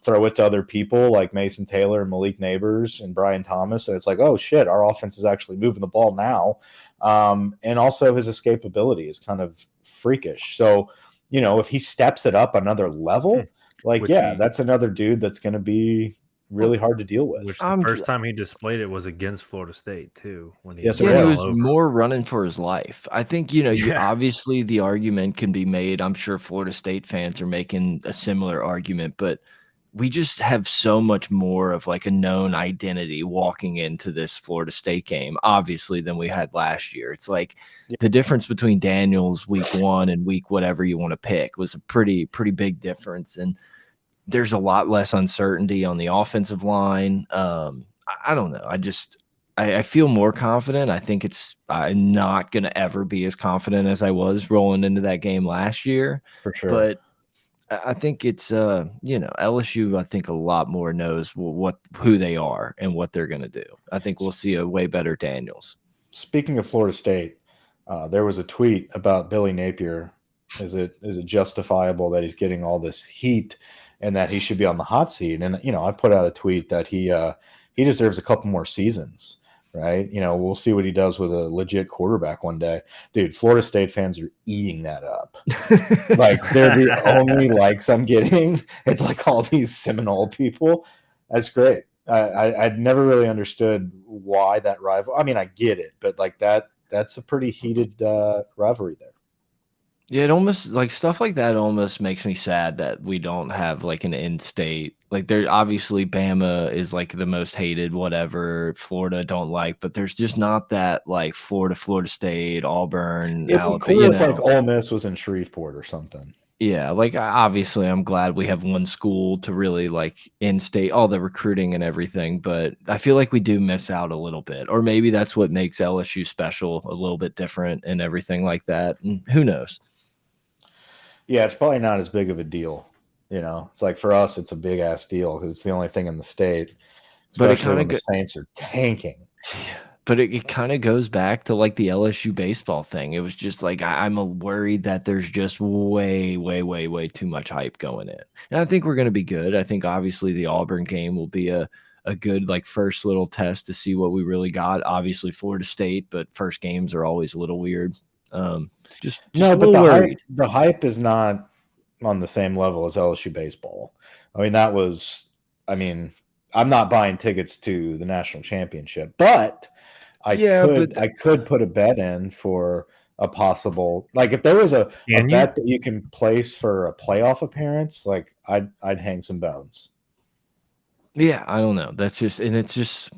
Speaker 2: throw it to other people like Mason Taylor and Malik Neighbors and Brian Thomas. So it's like, oh shit, our offense is actually moving the ball now. And also his escapability is kind of freakish. So, if he steps it up another level, that's another dude that's going to be really hard to deal with.
Speaker 3: Which the first time he displayed it was against Florida State too. When he
Speaker 1: he was more running for his life. I think, you obviously the argument can be made. I'm sure Florida State fans are making a similar argument, but we just have so much more of like a known identity walking into this Florida State game, obviously, than we had last year. It's like the difference between Daniels week 1 and week whatever you want to pick was a pretty big difference. And there's a lot less uncertainty on the offensive line. I don't know. I feel more confident. I think I'm not going to ever be as confident as I was rolling into that game last year.
Speaker 2: For sure.
Speaker 1: But I think it's LSU, I think a lot more knows who they are and what they're going to do. I think we'll see a way better Daniels.
Speaker 2: Speaking of Florida State, there was a tweet about Billy Napier. Is it justifiable that he's getting all this heat and that he should be on the hot seat? And I put out a tweet that he deserves a couple more seasons. Right. We'll see what he does with a legit quarterback one day. Dude, Florida State fans are eating that up. Like, they're the only likes I'm getting. It's like all these Seminole people. That's great. I'd never really understood why that rival. I mean, I get it, but like that's a pretty heated rivalry there.
Speaker 1: Yeah, it almost like stuff like that almost makes me sad that we don't have like an in-state. Like, there obviously Bama is like the most hated, whatever. Florida don't like, but there's just not that like Florida State, Auburn,
Speaker 2: It'd be cool if like Ole Miss was in Shreveport or something.
Speaker 1: Yeah, like obviously I'm glad we have one school to really like in-state all the recruiting and everything, but I feel like we do miss out a little bit. Or maybe that's what makes LSU special, a little bit different and everything like that. And who knows?
Speaker 2: Yeah, it's probably not as big of a deal. It's like for us, it's a big ass deal because it's the only thing in the state. Especially when the Saints are tanking.
Speaker 1: But it kind of goes back to like the LSU baseball thing. It was just like I'm worried that there's just way too much hype going in. And I think we're going to be good. I think obviously the Auburn game will be a good like first little test to see what we really got. Obviously Florida State, but first games are always a little weird. Just
Speaker 2: no,
Speaker 1: a
Speaker 2: but
Speaker 1: worried.
Speaker 2: The hype is not on the same level as LSU baseball. I mean, I'm not buying tickets to the national championship, but I could put a bet in for a possible, like if there was a bet that you can place for a playoff appearance, like I'd hang some bones.
Speaker 1: Yeah, I don't know. That's just, and it's just,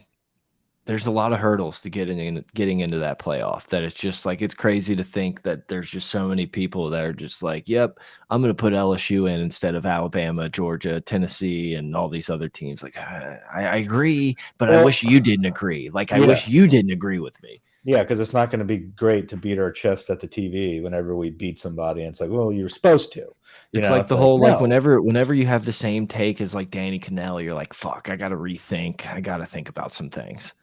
Speaker 1: there's a lot of hurdles to getting into that playoff that it's just like, it's crazy to think that there's just so many people that are just like, yep, I'm going to put LSU in instead of Alabama, Georgia, Tennessee, and all these other teams. Like, I agree, but I wish you didn't agree. Like, I wish you didn't agree with me.
Speaker 2: Yeah, because it's not going to be great to beat our chest at the TV whenever we beat somebody. And it's like, well, you're supposed to.
Speaker 1: It's like the whole, like, whenever you have the same take as like Danny Cannell, you're like, fuck, I got to rethink. I got to think about some things.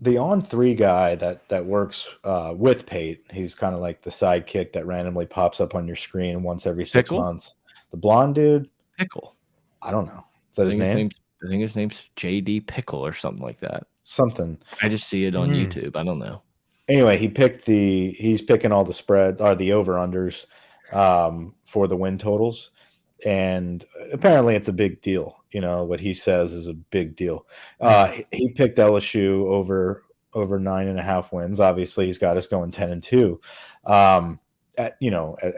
Speaker 2: The on-3 guy that works with Pate, he's kind of like the sidekick that randomly pops up on your screen once every 6 months. The blonde dude?
Speaker 1: Pickle.
Speaker 2: I don't know. Is that his name?
Speaker 1: I think his name's JD Pickle or something like that.
Speaker 2: Something.
Speaker 1: I just see it on YouTube. I don't know.
Speaker 2: Anyway, he's picking all the spread or the over-unders for the win totals. And apparently it's a big deal. You know, what he says is a big deal. He picked LSU over 9.5 wins. Obviously, he's got us going 10-2.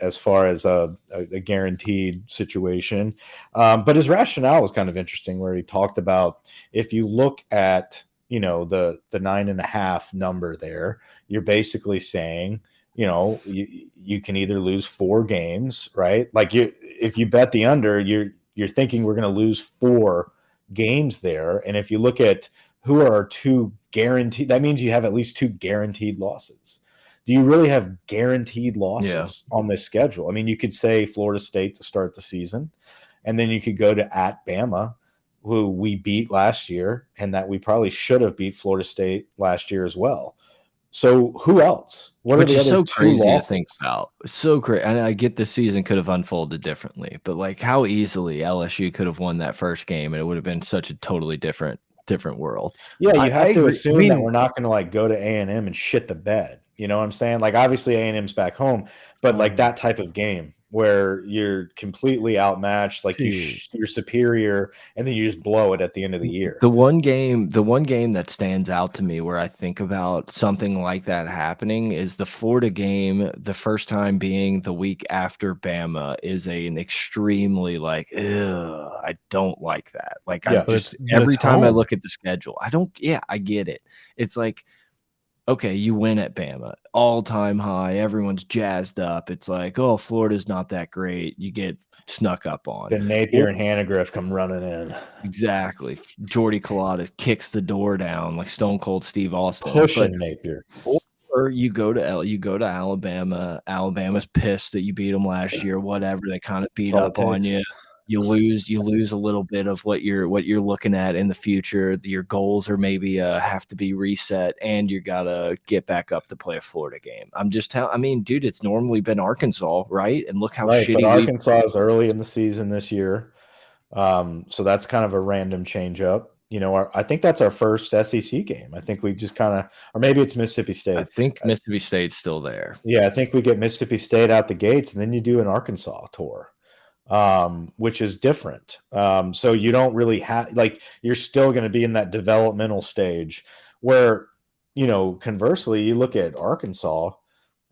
Speaker 2: As far as a guaranteed situation. But his rationale was kind of interesting, where he talked about, if you look at, the 9.5 number there, you're basically saying, you can either lose 4 games, right? Like, if you bet the under, you're thinking we're going to lose 4 games there. And if you look at who are our 2 guaranteed, that means you have at least 2 guaranteed losses. Do you really have guaranteed losses on this schedule? I mean, you could say Florida State to start the season, and then you could go to at Bama, who we beat last year, and that we probably should have beat Florida State last year as well. So who else? What
Speaker 1: Which
Speaker 2: are the
Speaker 1: is
Speaker 2: other
Speaker 1: so
Speaker 2: 2
Speaker 1: crazy
Speaker 2: losses?
Speaker 1: to think about. It's so crazy. And I get the season could have unfolded differently, but like how easily LSU could have won that first game, and it would have been such a totally different world.
Speaker 2: Yeah, you have to assume that
Speaker 3: mean,
Speaker 2: we're not going to like go to A&M and shit the bed. You know what I'm saying? Like, obviously A&M's back home, but like that type of game where you're completely outmatched, like you're superior, and then you just blow it at the end of the year.
Speaker 1: The one game that stands out to me where I think about something like that happening is the Florida game. The first time being the week after Bama is an extremely like, ugh, I don't like that. Like,
Speaker 2: Yeah,
Speaker 1: every time I look at the schedule, I get it. It's like, okay, you win at Bama, all-time high. Everyone's jazzed up. It's like, oh, Florida's not that great. You get snuck up on.
Speaker 2: Then Napier and Hannegriff come running in.
Speaker 1: Exactly. Jordy Culotta kicks the door down like Stone Cold Steve Austin.
Speaker 2: Pushing Napier.
Speaker 1: Or you go to Alabama. Alabama's pissed that you beat them last year. Whatever, they kind of beat up on you. You lose a little bit of what you're looking at in the future. Your goals are maybe have to be reset, and you gotta get back up to play a Florida game. I mean, dude, it's normally been Arkansas, right? And look how shitty.
Speaker 2: But Arkansas is early in the season this year, so that's kind of a random change up. I think that's our first SEC game. I think we just kind of, or maybe it's Mississippi State.
Speaker 1: I think Mississippi State's still there.
Speaker 2: Yeah, I think we get Mississippi State out the gates, and then you do an Arkansas tour. Which is different. So you don't really have, like, you're still going to be in that developmental stage where, conversely, you look at Arkansas,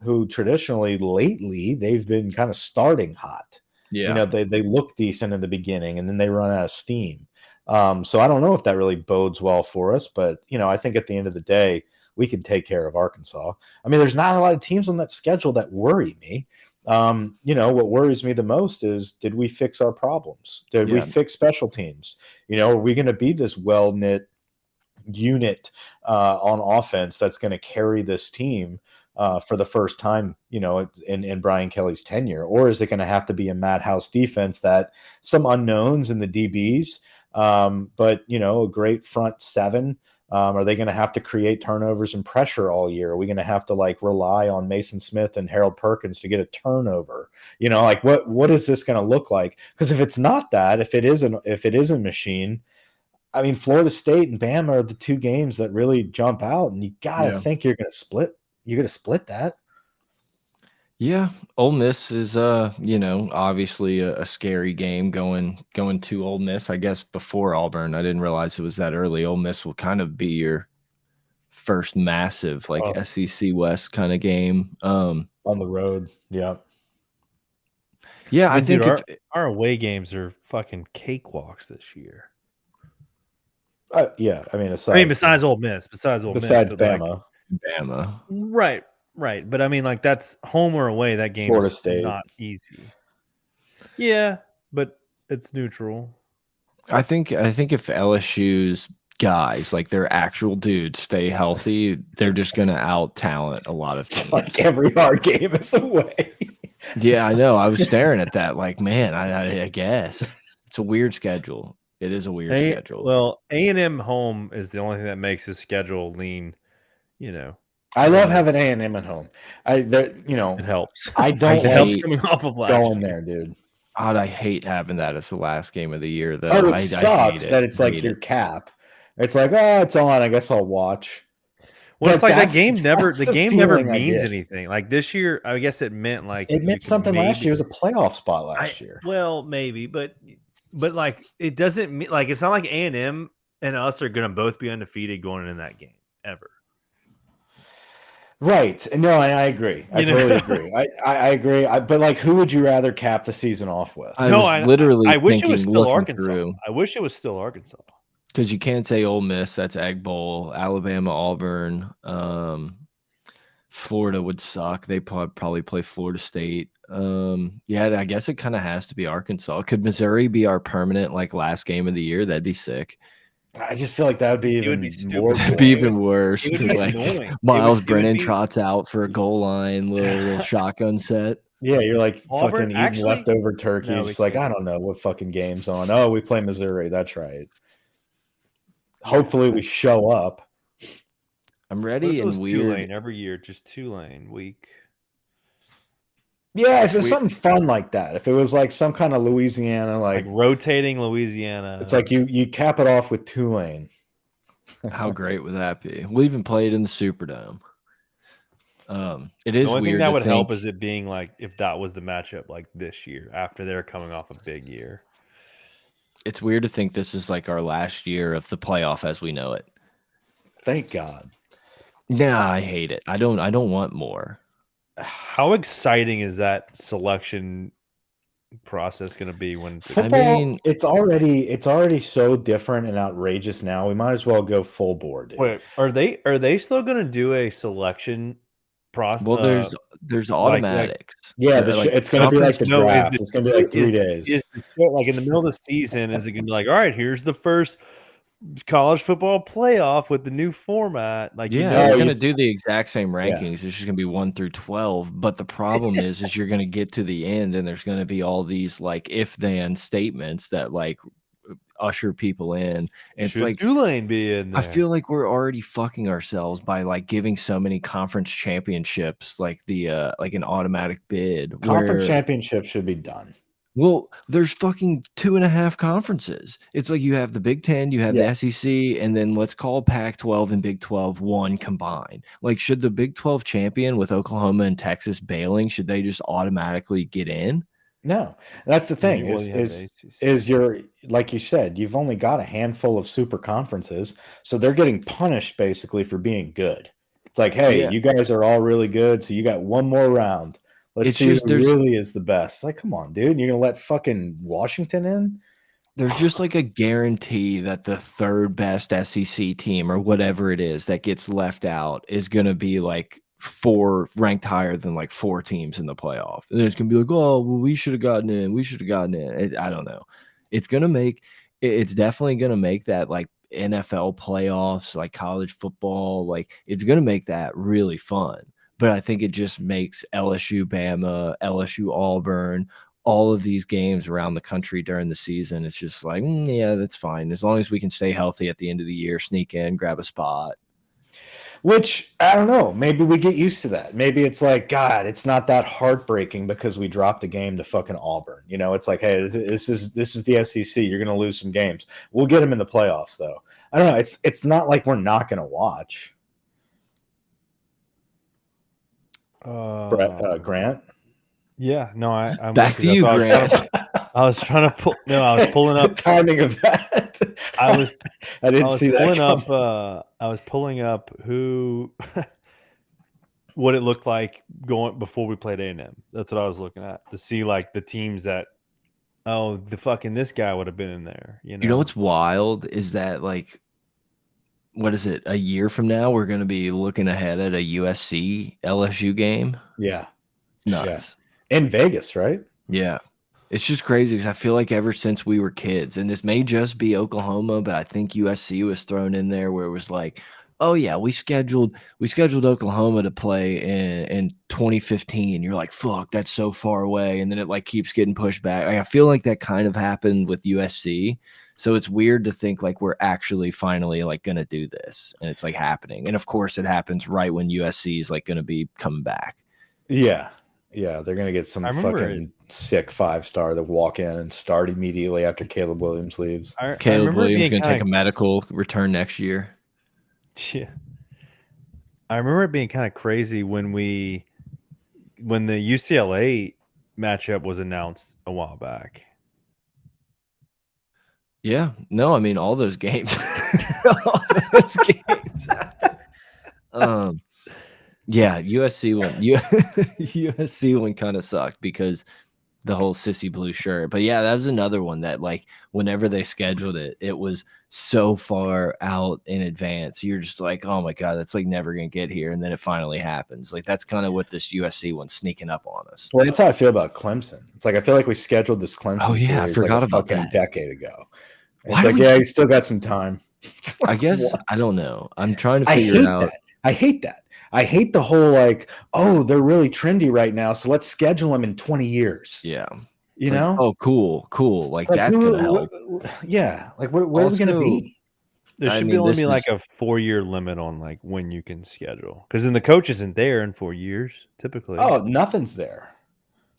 Speaker 2: who traditionally lately they've been kind of starting hot.
Speaker 1: Yeah.
Speaker 2: They look decent in the beginning and then they run out of steam. So I don't know if that really bodes well for us, but I think at the end of the day, we can take care of Arkansas. I mean, there's not a lot of teams on that schedule that worry me. What worries me the most is, did we fix our problems? Did we fix special teams? Are we going to be this well-knit unit on offense that's going to carry this team for the first time, in Brian Kelly's tenure? Or is it going to have to be a madhouse defense that some unknowns in the DBs, but, a great front seven? Are they going to have to create turnovers and pressure all year? Are we going to have to rely on Mason Smith and Harold Perkins to get a turnover? What is this going to look like? Because if it's not that, if it is a machine, I mean, Florida State and Bama are the 2 games that really jump out, and you got to think you're going to split. You're going to split that.
Speaker 1: Yeah, Ole Miss is obviously a scary game going to Ole Miss. I guess before Auburn, I didn't realize it was that early. Ole Miss will kind of be your first massive SEC West kind of game
Speaker 2: on the road. Yeah,
Speaker 1: I think
Speaker 3: our away games are fucking cakewalks this year.
Speaker 2: Yeah, I mean, besides
Speaker 3: Ole Miss, besides
Speaker 2: Bama,
Speaker 3: Right, but I mean, that's home or away. That game
Speaker 2: Florida
Speaker 3: is
Speaker 2: State.
Speaker 3: Not easy. Yeah, but it's neutral.
Speaker 1: I think if LSU's guys, like their actual dudes, stay healthy, they're just going to out talent a lot of teams.
Speaker 2: Like every hard game is away.
Speaker 1: Yeah, I know. I was staring at that like, man, I guess it's a weird schedule. It is a weird schedule.
Speaker 3: Well, A&M home is the only thing that makes his schedule lean.
Speaker 2: I love having A&M at home. It
Speaker 3: helps.
Speaker 2: I don't
Speaker 3: helps coming off of last
Speaker 2: going
Speaker 3: year.
Speaker 2: there, dude.
Speaker 1: God, I hate having that as the last game of the year, though.
Speaker 2: Oh, it
Speaker 1: I
Speaker 2: sucks
Speaker 1: hate
Speaker 2: that
Speaker 1: it.
Speaker 2: it's like your cap. It's like, oh, it's on. I guess I'll watch.
Speaker 3: Well, it's like that game never.
Speaker 2: That's
Speaker 3: The
Speaker 2: the
Speaker 3: game never
Speaker 2: feeling I
Speaker 3: means
Speaker 2: get.
Speaker 3: anything. Like this year, I guess it meant like
Speaker 2: It
Speaker 3: you
Speaker 2: meant
Speaker 3: could
Speaker 2: something last year. It
Speaker 3: maybe.
Speaker 2: was a playoff spot last year.
Speaker 3: Well, maybe, but like it doesn't mean like it's not like A&M and us are going to both be undefeated going in that game ever.
Speaker 2: Right. No, I agree. I totally agree. I agree. But like, who would you rather cap the season off with?
Speaker 1: I was literally
Speaker 3: I wish
Speaker 1: thinking,
Speaker 3: it was still
Speaker 1: looking
Speaker 3: Arkansas.
Speaker 1: through.
Speaker 3: I wish it was still Arkansas.
Speaker 1: Because you can't say Ole Miss, that's Egg Bowl, Alabama, Auburn, Florida would suck. They probably play Florida State. Yeah, I guess it kind of has to be Arkansas. Could Missouri be our permanent like last game of the year? That'd be sick.
Speaker 2: I just feel like that would be even more.
Speaker 1: That'd be even worse.
Speaker 3: It would be
Speaker 1: like
Speaker 3: annoying.
Speaker 1: Miles Brennan trots out for a goal line, little shotgun set.
Speaker 2: Yeah, you're like
Speaker 3: Auburn,
Speaker 2: fucking eating leftover turkey.
Speaker 3: No,
Speaker 2: just like, I don't know what fucking game's on. Oh, we play Missouri. That's right. Hopefully we show up.
Speaker 1: I'm ready and weird.
Speaker 3: Tulane every year, just Tulane week.
Speaker 2: Yeah, if it was something fun like that, if it was like some kind of Louisiana, like
Speaker 3: rotating Louisiana,
Speaker 2: it's like you cap it off with Tulane.
Speaker 1: How great would that be? We'll even play it in the Superdome. It is
Speaker 3: the only
Speaker 1: weird
Speaker 3: thing that would
Speaker 1: think,
Speaker 3: help is it being like if that was the matchup like this year after they're coming off a big year.
Speaker 1: It's weird to think this is like our last year of the playoff as we know it.
Speaker 2: Thank God.
Speaker 1: Nah, I hate it. I don't want more.
Speaker 3: How exciting is that selection process going to be when
Speaker 2: football? I mean, it's already so different and outrageous now. We might as well go full board. Dude.
Speaker 3: Wait, are they still going to do a selection process?
Speaker 1: Well, there's automatics.
Speaker 2: Yeah, it's going to be like the draft. It's going to be like 3 days.
Speaker 3: Is the show, like in the middle of the season, is it going to be like, all right, here's the first college football playoff with the new format? Like,
Speaker 1: yeah, they're going to do the exact same rankings. It's just going to be 1 through 12. But the problem is you're going to get to the end and there's going to be all these like if-then statements that like usher people in. And it's like
Speaker 3: Tulane be in there?
Speaker 1: I feel like we're already fucking ourselves by like giving so many conference championships like the like an automatic bid.
Speaker 2: Conference championships should be done.
Speaker 1: Well, there's fucking 2.5 conferences. It's like you have the Big Ten, you have the SEC, and then let's call Pac-12 and Big 12 one combined. Like, should the Big 12 champion with Oklahoma and Texas bailing, should they just automatically get in?
Speaker 2: No, that's the thing. Is you're like you said, you've only got a handful of super conferences, so they're getting punished basically for being good. It's like, hey, you guys are all really good, so you got one more round. Let's see who really is the best. Like, come on, dude. You're going to let fucking Washington in?
Speaker 1: There's just like a guarantee that the third best SEC team or whatever it is that gets left out is going to be like ranked higher than like 4 teams in the playoff. And it's going to be like, oh, well, we should have gotten in. We should have gotten in. I don't know. It's definitely going to make that like NFL playoffs, like college football, like it's going to make that really fun. But I think it just makes LSU, Bama, LSU, Auburn, all of these games around the country during the season. It's just like, yeah, that's fine. As long as we can stay healthy at the end of the year, sneak in, grab a spot.
Speaker 2: Which, I don't know, maybe we get used to that. Maybe it's like, God, it's not that heartbreaking because we dropped the game to fucking Auburn. You know, it's like, hey, this is the SEC. You're going to lose some games. We'll get them in the playoffs, though. I don't know. It's not like we're not going to watch. Grant?
Speaker 3: Yeah, no, I'm
Speaker 1: back to you, Grant.
Speaker 3: I was trying to pull. No, I was pulling up
Speaker 2: the timing of that.
Speaker 3: I didn't
Speaker 2: see that.
Speaker 3: I was pulling up what it looked like going before we played A&M. That's what I was looking at to see like the teams that. Oh, this guy would have been in there. You know
Speaker 1: what's wild is that like. What is it? A year from now, we're going to be looking ahead at a USC LSU game.
Speaker 2: Yeah.
Speaker 1: It's nuts.
Speaker 2: Yeah. In Vegas, right?
Speaker 1: Yeah. It's just crazy because I feel like ever since we were kids, and this may just be Oklahoma, but I think USC was thrown in there where it was like, oh yeah, we scheduled Oklahoma to play in 2015. You're like, fuck, that's so far away. And then it like keeps getting pushed back. Like, I feel like that kind of happened with USC. So it's weird to think like we're actually finally like going to do this and it's like happening. And of course it happens right when USC is like going to be coming back.
Speaker 2: Yeah. Yeah, they're gonna get some fucking sick 5-star that walk in and start immediately after Caleb Williams leaves.
Speaker 1: Caleb Williams gonna take a medical return next year.
Speaker 3: Yeah, I remember it being kind of crazy when the UCLA matchup was announced a while back.
Speaker 1: Yeah, no, I mean all those games. All those games. Yeah, USC one kind of sucked because the whole sissy blue shirt. But yeah, that was another one that like whenever they scheduled it, it was so far out in advance. You're just like, oh my God, that's like never gonna get here. And then it finally happens. Like that's kind of what this USC one's sneaking up on us.
Speaker 2: Well, that's how I feel about Clemson. It's like I feel like we scheduled this Clemson series like a fucking decade ago. It's like, yeah, you still got some time.
Speaker 1: Like, I guess what? I don't know. I'm trying to figure it out.
Speaker 2: I hate that. I hate the whole like, oh, they're really trendy right now, so let's schedule them in 20 years.
Speaker 1: Yeah.
Speaker 2: You know?
Speaker 1: Like, oh, cool. Like that's gonna help.
Speaker 2: Yeah. Like where are we gonna be?
Speaker 3: There should only be like a 4-year limit on like when you can schedule. Because then the coach isn't there in 4 years, typically.
Speaker 2: Oh, nothing's there.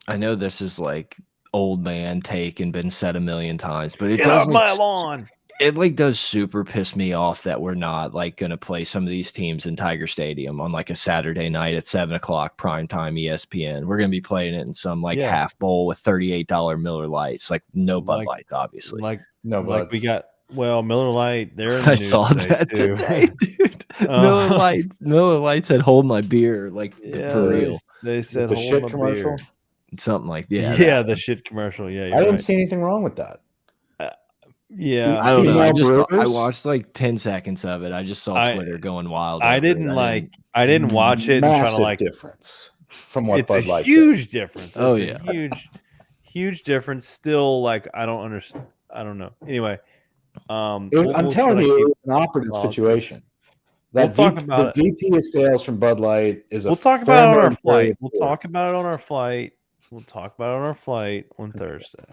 Speaker 1: I know this is like old man take and been said a million times, but it
Speaker 3: Get
Speaker 1: does
Speaker 3: off my lawn.
Speaker 1: It like does super piss me off that we're not like gonna play some of these teams in Tiger Stadium on like a Saturday night at 7 o'clock primetime ESPN. We're gonna be playing it in some like half bowl with $38 Miller Lights, like no Bud Lights, obviously.
Speaker 3: Like no, like we got Miller Lite. They're in the
Speaker 1: I saw that
Speaker 3: too.
Speaker 1: Today, dude. Miller Lights said "Hold my beer," like for real.
Speaker 3: They said
Speaker 2: the shit commercial,
Speaker 1: something like
Speaker 3: the shit commercial. Yeah,
Speaker 2: I didn't see anything wrong with that.
Speaker 3: Yeah,
Speaker 1: I don't know. I watched like 10 seconds of it. I just saw Twitter going wild.
Speaker 3: I didn't watch it and try to like
Speaker 2: difference from what Bud Light.
Speaker 3: Huge difference.
Speaker 1: Oh
Speaker 3: yeah, huge difference. Still, like I don't understand. I don't know. Anyway,
Speaker 2: I'm telling you, it was an operative situation. That the VP of sales from Bud Light is a.
Speaker 3: We'll talk about it on our flight. We'll talk about it on our flight. We'll talk about it on our flight on Thursday.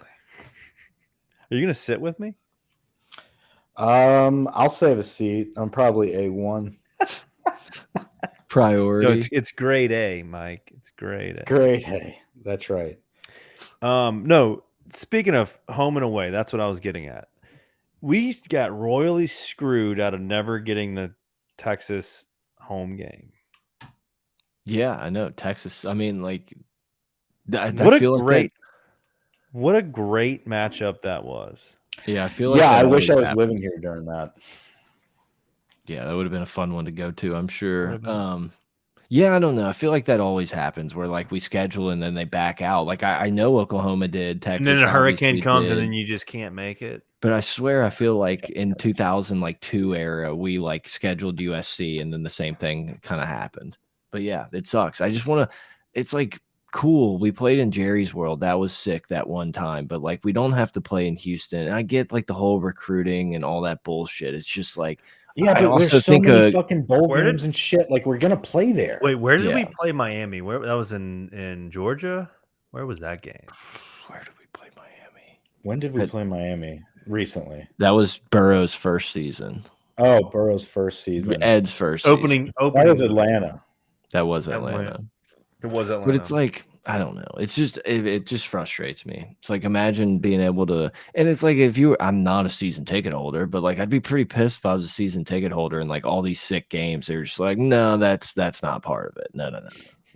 Speaker 3: Are you gonna sit with me?
Speaker 2: I'll save a seat. I'm probably A1.
Speaker 1: Priority.
Speaker 3: No, it's grade A, Mike. It's grade A.
Speaker 2: Grade A. That's right.
Speaker 3: No, speaking of home and away, that's what I was getting at. We got royally screwed out of never getting the Texas home game.
Speaker 1: Yeah, I know. Texas. I mean, like,
Speaker 3: what a great matchup that was.
Speaker 1: Yeah, I feel like
Speaker 2: I wish I was living here during that.
Speaker 1: Yeah, that would have been a fun one to go to, I'm sure. Yeah, I don't know. I feel like that always happens where like we schedule and then they back out. Like I know Oklahoma did, Texas.
Speaker 3: And then a hurricane comes and then you just can't make it.
Speaker 1: But I swear I feel like in 2002 era, we like scheduled USC and then the same thing kind of happened. But yeah, it sucks. I just want to, it's like, cool. We played in Jerry's World. That was sick that one time. But like, we don't have to play in Houston. And I get like the whole recruiting and all that bullshit. It's just like,
Speaker 2: yeah, but there's so many fucking bowl games and shit. Like, we're gonna play there.
Speaker 3: Wait, where did we play Miami? Where that was in Georgia? Where was that game?
Speaker 1: Where did we play Miami?
Speaker 2: When did we play Miami? Recently.
Speaker 1: That was Burrow's first season.
Speaker 2: Oh, Burrow's first season.
Speaker 1: Ed's first
Speaker 3: opening.
Speaker 2: That was Atlanta.
Speaker 1: That was Atlanta.
Speaker 3: It was Atlanta.
Speaker 1: But it's like, I don't know. It's just it just frustrates me. It's like imagine being able to, and it's like if I'm not a season ticket holder, but like I'd be pretty pissed if I was a season ticket holder and like all these sick games, they're just like, no, that's not part of it. No.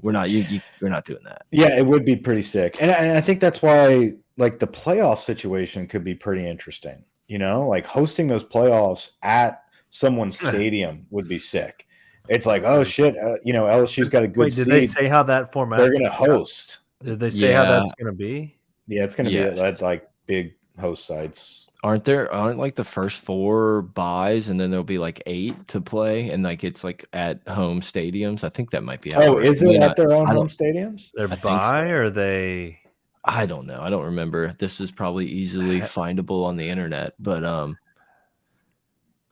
Speaker 1: We're not we're not doing that.
Speaker 2: Yeah, it would be pretty sick. And I think that's why like the playoff situation could be pretty interesting. You know, like hosting those playoffs at someone's stadium would be sick. It's like, oh shit, LSU's got a good seed.
Speaker 3: Did they say how that format?
Speaker 2: They're going to host.
Speaker 3: Did they say how that's going to be?
Speaker 2: Yeah, it's going to be at like big host sites.
Speaker 1: Aren't like the first 4 buys and then there'll be like 8 to play and like it's like at home stadiums? I think that might be.
Speaker 2: Oh, is it at their own home stadiums?
Speaker 3: They're buy or are they?
Speaker 1: I don't know. I don't remember. This is probably easily findable on the internet, but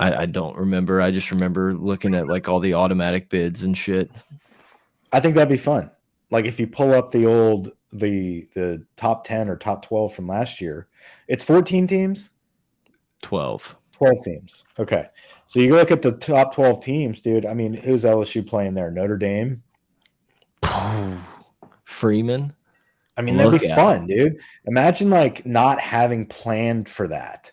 Speaker 1: I don't remember. I just remember looking at like all the automatic bids and shit.
Speaker 2: I think that'd be fun. Like if you pull up the top 10 or top 12 from last year, it's 14 teams.
Speaker 1: 12
Speaker 2: teams. Okay. So you look at the top 12 teams, dude. I mean, who's LSU playing there? Notre Dame.
Speaker 1: Freeman.
Speaker 2: I mean, that'd be fun, dude. Imagine like not having planned for that.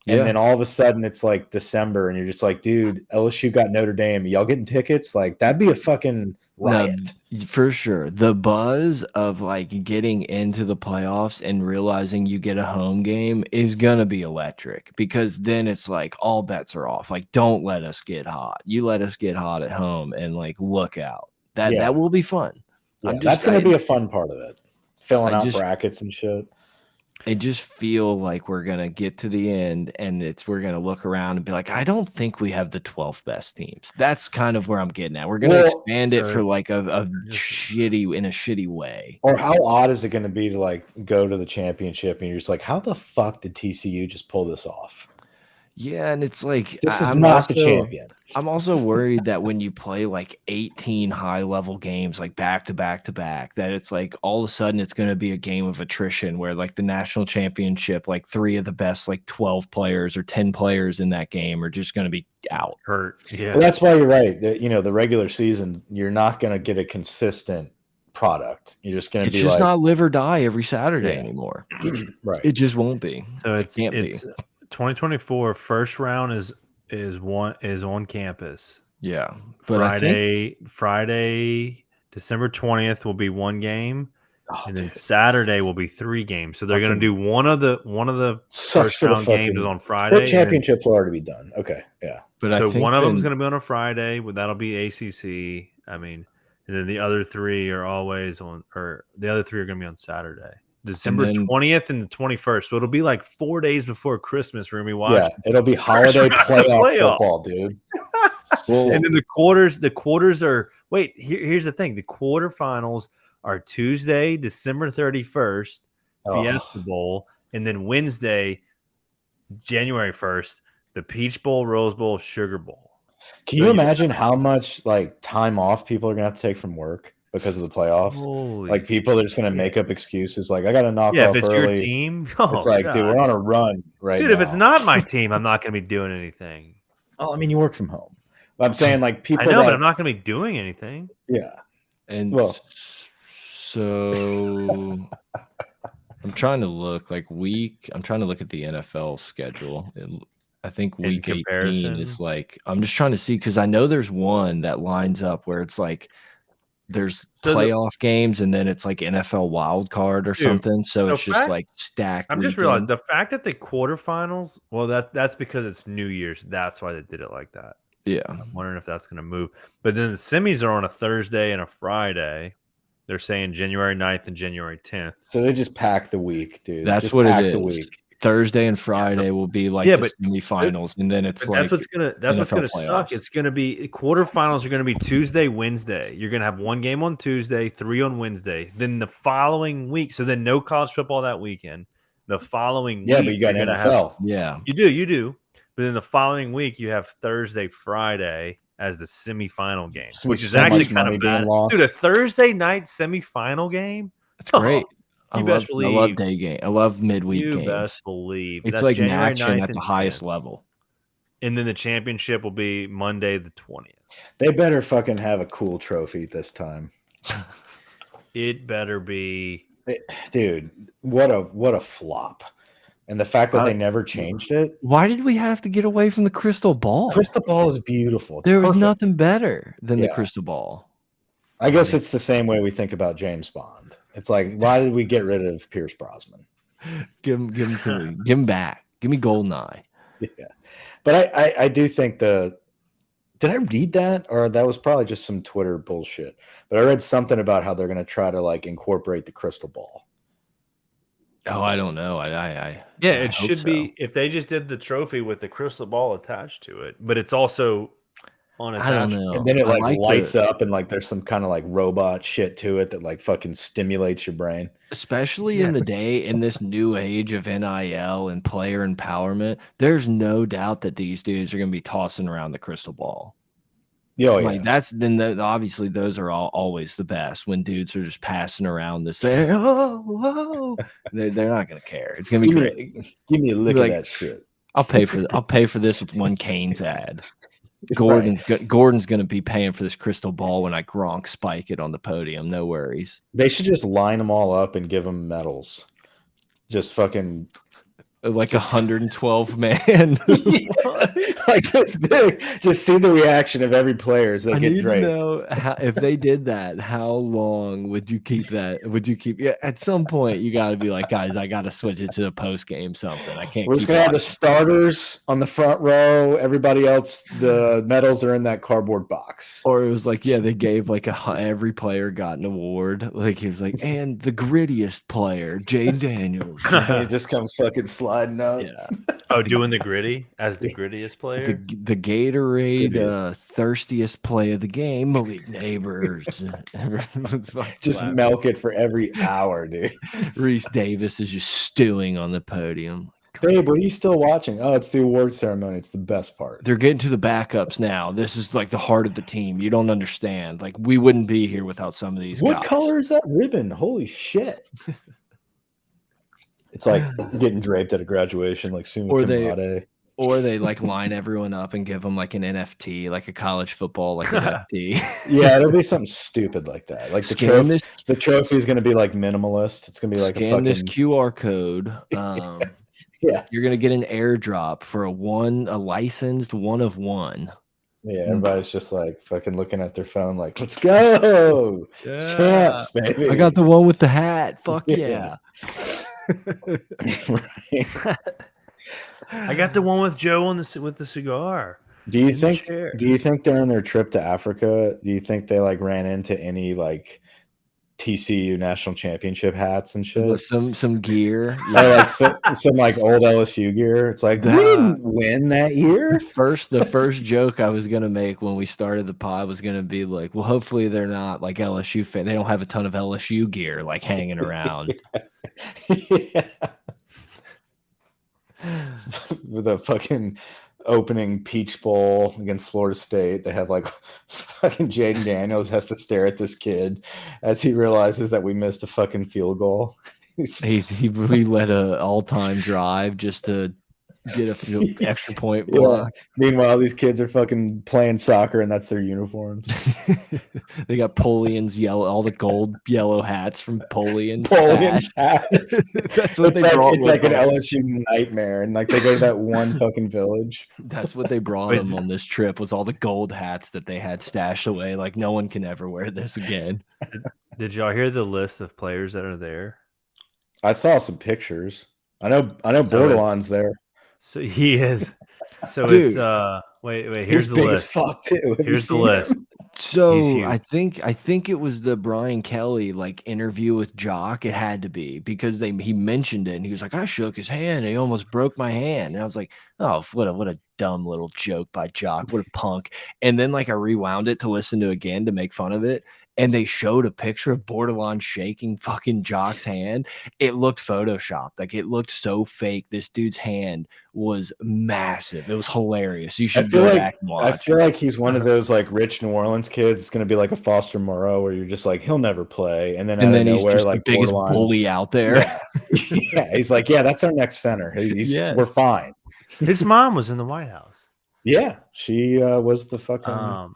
Speaker 2: And then all of a sudden it's like December and you're just like, dude, LSU got Notre Dame. Y'all getting tickets? Like that'd be a fucking riot.
Speaker 1: No, for sure. The buzz of like getting into the playoffs and realizing you get a home game is going to be electric, because then it's like all bets are off. Like, don't let us get hot. You let us get hot at home and like look out. That will be fun.
Speaker 2: Yeah, that's going to be a fun part of it. Filling out brackets and shit.
Speaker 1: I just feel like we're gonna get to the end and we're gonna look around and be like, I don't think we have the 12 best teams. That's kind of where I'm getting at. We're gonna expand it for like a shitty way.
Speaker 2: Or how odd is it gonna be to like go to the championship and you're just like, how the fuck did TCU just pull this off?
Speaker 1: Yeah, and it's like
Speaker 2: this is not the champion.
Speaker 1: I'm also worried that when you play like 18 high-level games like back to back to back, that it's like all of a sudden it's going to be a game of attrition where like the national championship, like 3 of the best like 12 players or 10 players in that game are just going to be out.
Speaker 3: Hurt. Yeah.
Speaker 2: Well, that's why you're right. You know, the regular season, you're not going to get a consistent product. You're just going to be
Speaker 1: just not live or die every Saturday anymore.
Speaker 2: Right.
Speaker 1: It just won't be.
Speaker 3: So it can't be. 2024 first round is on campus.
Speaker 1: Yeah,
Speaker 3: but Friday, December 20th will be one game, and then Saturday will be 3 games. So they're going to do one of the first round games is on Friday.
Speaker 2: The championships will already be done. Okay, yeah.
Speaker 3: But so one of them is going to be on a Friday. That'll be ACC. I mean, and then the other 3 are always on, or the other 3 are going to be on Saturday. December 20th and the 21st. So it'll be like 4 days before Christmas when we watch.
Speaker 2: Yeah, it'll be holiday playoff football, dude.
Speaker 3: And then the quarters are here's the thing. The quarterfinals are Tuesday, December 31st, Fiesta Bowl, and then Wednesday, January 1st, the Peach Bowl, Rose Bowl, Sugar Bowl.
Speaker 2: Can you imagine how much like time off people are gonna have to take from work because of the playoffs? Like people are just going to make up excuses. Like I got to knock off
Speaker 3: if it's
Speaker 2: early.
Speaker 3: Your team,
Speaker 2: it's like, dude, we're on a run right now.
Speaker 3: Dude, if it's not my team, I'm not going to be doing anything.
Speaker 2: Oh, I mean, you work from home. But I'm saying like people.
Speaker 3: I know, but I'm not going to be doing anything.
Speaker 2: Yeah.
Speaker 1: And so I'm trying to look I'm trying to look at the NFL schedule. And I think week 18 is like, I'm just trying to see, because I know there's one that lines up where it's like, there's playoff games and then it's like NFL wild card or something. So it's just like stacked.
Speaker 3: I'm just realizing the fact that the quarterfinals, well, that's because it's New Year's. That's why they did it like that.
Speaker 1: Yeah.
Speaker 3: I'm wondering if that's going to move. But then the semis are on a Thursday and a Friday. They're saying January 9th and January 10th.
Speaker 2: So they just pack the week, dude.
Speaker 1: That's
Speaker 2: just
Speaker 1: what it is.
Speaker 2: The week.
Speaker 1: Thursday and Friday will be like the semifinals, and then it's like
Speaker 3: that's what's gonna suck. It's gonna be quarterfinals are gonna be Tuesday, Wednesday. You're gonna have one game on Tuesday, 3 on Wednesday. Then the following week, so then no college football that weekend. The following week,
Speaker 2: but you got NFL.
Speaker 3: You do. But then the following week, you have Thursday, Friday as the semifinal game, which is actually kind of bad. Dude, a Thursday night semifinal game.
Speaker 1: That's great. I love day game. I love midweek games.
Speaker 3: You best believe.
Speaker 1: It's like action at the highest level.
Speaker 3: And then the championship will be Monday the 20th.
Speaker 2: They better fucking have a cool trophy this time.
Speaker 3: It better be.
Speaker 2: Dude, what a flop. And the fact that they never changed it.
Speaker 1: Why did we have to get away from the crystal ball?
Speaker 2: Crystal ball is beautiful.
Speaker 1: There was nothing better than the crystal ball.
Speaker 2: I guess it's the same way we think about James Bond. It's like, why did we get rid of Pierce Brosnan?
Speaker 1: Give him to me. Give him back. Give me Goldeneye.
Speaker 2: Yeah, but I do think did I read that, or that was probably just some Twitter bullshit? But I read something about how they're going to try to like incorporate the crystal ball.
Speaker 1: Oh, I don't know.
Speaker 3: It should be if they just did the trophy with the crystal ball attached to it, but it's also unattached.
Speaker 1: I don't know.
Speaker 2: And then it like lights up and like there's some kind of like robot shit to it that like fucking stimulates your brain.
Speaker 1: Especially in the day, in this new age of NIL and player empowerment, there's no doubt that these dudes are going to be tossing around the crystal ball.
Speaker 2: Oh,
Speaker 1: like obviously those are always the best when dudes are just passing around this. They're not going to care. It's going to be great.
Speaker 2: Give me a lick of that shit.
Speaker 1: I'll pay for this with one Cane's ad. Gordon's going to be paying for this crystal ball when I Gronk spike it on the podium. No worries.
Speaker 2: They should just line them all up and give them medals. Just fucking
Speaker 1: like 112 man.
Speaker 2: Like this big. Just see the reaction of every player as they get draped.
Speaker 1: I need to know if they did that, how long would you keep that? Would you keep? Yeah, at some point you got to be like, guys, I got to switch it to the post game something. I can't.
Speaker 2: We're just gonna have the starters on the front row. Everybody else, the medals are in that cardboard box.
Speaker 1: Or it was like, yeah, they gave like every player got an award. Like he was like, and the grittiest player, Jay Daniels.
Speaker 2: He just comes fucking sliding up.
Speaker 1: Yeah.
Speaker 3: Oh, doing the gritty as the grittiest player.
Speaker 1: The Gatorade thirstiest play of the game, Malik Neighbors.
Speaker 2: Just milk it for every hour, dude.
Speaker 1: Reese Davis is just stewing on the podium.
Speaker 2: Babe, what are you still watching? Oh, it's the award ceremony. It's the best part.
Speaker 1: They're getting to the backups now. This is like the heart of the team. You don't understand. Like we wouldn't be here without some of these guys.
Speaker 2: What color is that ribbon? Holy shit. It's like getting draped at a graduation, like
Speaker 1: or they like line everyone up and give them like an NFT, like a college football like NFT.
Speaker 2: Yeah, it'll be something stupid like that. Like the trophy is going to be like minimalist. It's going to be like
Speaker 1: scan this QR code.
Speaker 2: Yeah,
Speaker 1: you're gonna get an airdrop for a licensed 1 of 1.
Speaker 2: Yeah, everybody's just like fucking looking at their phone, like, let's go, champs, baby.
Speaker 1: I got the one with the hat. Fuck yeah.
Speaker 3: I got the one with Joe with the cigar.
Speaker 2: Do you think during their trip to Africa, do you think they like ran into any like TCU national championship hats and shit?
Speaker 1: Some gear.
Speaker 2: Yeah. Like some like old LSU gear. It's like, we didn't win that year.
Speaker 1: The first joke I was gonna make when we started the pod was gonna be like, well, hopefully they're not like LSU fan. They don't have a ton of LSU gear like hanging around.
Speaker 2: Yeah. With a fucking opening Peach Bowl against Florida State, they have like fucking Jaden Daniels has to stare at this kid as he realizes that we missed a fucking field goal.
Speaker 1: he really led a all-time drive just to get a extra point block.
Speaker 2: Yeah. Meanwhile, these kids are fucking playing soccer and that's their uniforms.
Speaker 1: They got Polian's all the gold yellow hats from Polian's
Speaker 2: hats.
Speaker 1: That's what
Speaker 2: it's like an LSU nightmare, and like they go to that one fucking village.
Speaker 1: That's what they brought them on this trip, was all the gold hats that they had stashed away. Like no one can ever wear this again.
Speaker 3: Did y'all hear the list of players that are there?
Speaker 2: I saw some pictures. I know Bordelon's there.
Speaker 3: So he is. So dude, it's wait. Here's the list.
Speaker 2: Fuck too.
Speaker 3: Here's the list.
Speaker 1: So I think it was the Brian Kelly like interview with Jock. It had to be because he mentioned it and he was like, I shook his hand and he almost broke my hand. And I was like, oh, what a dumb little joke by Jock. What a punk. And then like I rewound it to listen to again to make fun of it. And they showed a picture of Bordelon shaking fucking Jock's hand. It looked photoshopped. Like it looked so fake. This dude's hand was massive. It was hilarious. You should go back and watch.
Speaker 2: I feel like he's one of those like rich New Orleans kids. It's going to be like a Foster Moreau where you're just like, he'll never play. And then out of nowhere, he's like
Speaker 1: the biggest bully out there.
Speaker 2: Yeah. He's like, yeah, that's our next center. We're fine.
Speaker 3: His mom was in the White House.
Speaker 2: Yeah. She was the fucking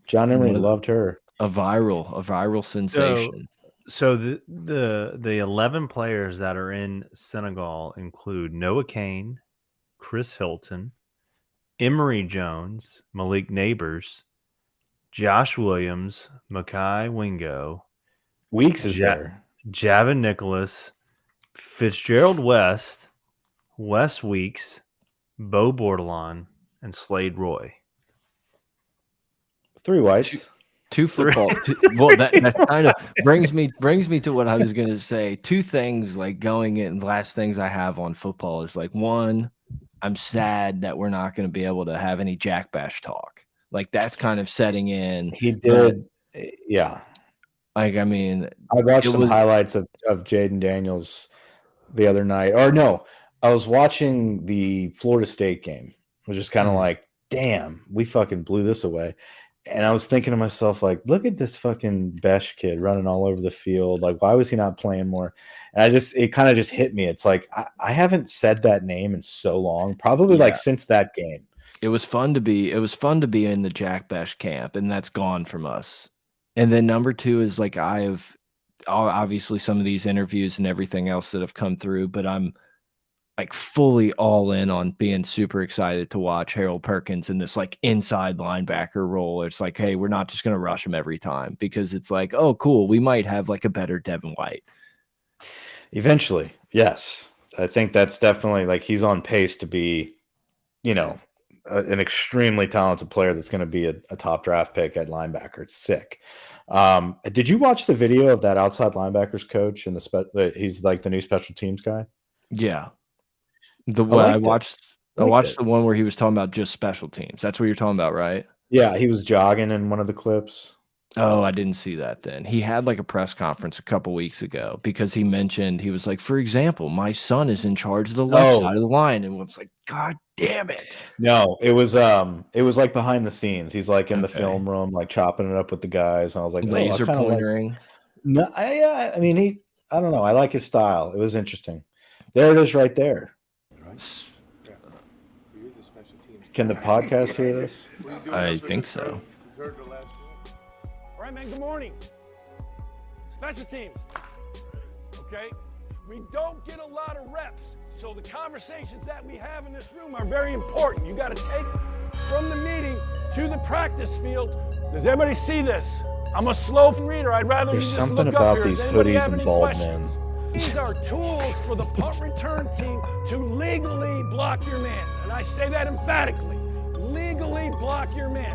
Speaker 2: John Emery loved her.
Speaker 1: A viral sensation.
Speaker 3: So the 11 players that are in Senegal include Noah Kane, Chris Hilton, Emory Jones, Malik Neighbors, Josh Williams, Makai Wingo,
Speaker 2: Weeks is there,
Speaker 3: Javin Nicholas, Fitzgerald West, Wes Weeks, Bo Bordelon, and Slade Roy.
Speaker 2: 3 whites.
Speaker 1: 2 football. Well, that kind of brings me to what I was going to say. 2 things like going in. Last things I have on football is like, one, I'm sad that we're not going to be able to have any Jack Bash talk. Like that's kind of setting in.
Speaker 2: He did, yeah.
Speaker 1: Like I mean,
Speaker 2: I watched some highlights of Jaden Daniels the other night. Or no, I was watching the Florida State game, which is kind of like, damn, we fucking blew this away. And I was thinking to myself, like, look at this fucking Besh kid running all over the field. Like, why was he not playing more? And it kind of just hit me. It's like, I haven't said that name in so long, probably like since that game.
Speaker 1: It was fun to be in the Jack Besh camp, and that's gone from us. And then number 2 is like I have obviously some of these interviews and everything else that have come through, but I'm like fully all in on being super excited to watch Harold Perkins in this like inside linebacker role. It's like, hey, we're not just going to rush him every time, because it's like, oh, cool, we might have like a better Devin White.
Speaker 2: Eventually, yes. I think that's definitely like he's on pace to be, you know, an extremely talented player that's going to be a top draft pick at linebacker. It's sick. Did you watch the video of that outside linebackers coach and he's like the new special teams guy?
Speaker 1: Yeah. I watched the one where he was talking about just special teams. That's what you're talking about, right?
Speaker 2: Yeah, he was jogging in one of the clips.
Speaker 1: Oh, I didn't see that then. He had like a press conference a couple weeks ago because he mentioned, he was like, for example, my son is in charge of the left side of the line, and was like, God damn it.
Speaker 2: No, it was like behind the scenes. He's like in the film room, like chopping it up with the guys. And I was like,
Speaker 1: laser pointering.
Speaker 2: No, I mean, I don't know. I like his style. It was interesting. There it is right there. Can the podcast hear this?
Speaker 1: I think so.
Speaker 4: All right, man, good morning. Special teams. Okay? We don't get a lot of reps, so the conversations that we have in this room are very important. You got to take from the meeting to the practice field. Does everybody see this? I'm a slow reader. I'd rather
Speaker 2: There's
Speaker 4: you just
Speaker 2: something
Speaker 4: look
Speaker 2: about
Speaker 4: up here.
Speaker 2: these
Speaker 4: Does anybody
Speaker 2: hoodies
Speaker 4: have
Speaker 2: and
Speaker 4: any
Speaker 2: bald
Speaker 4: questions?
Speaker 2: men.
Speaker 4: These are tools for the punt return team to legally block your man. And I say that emphatically. Legally block your man.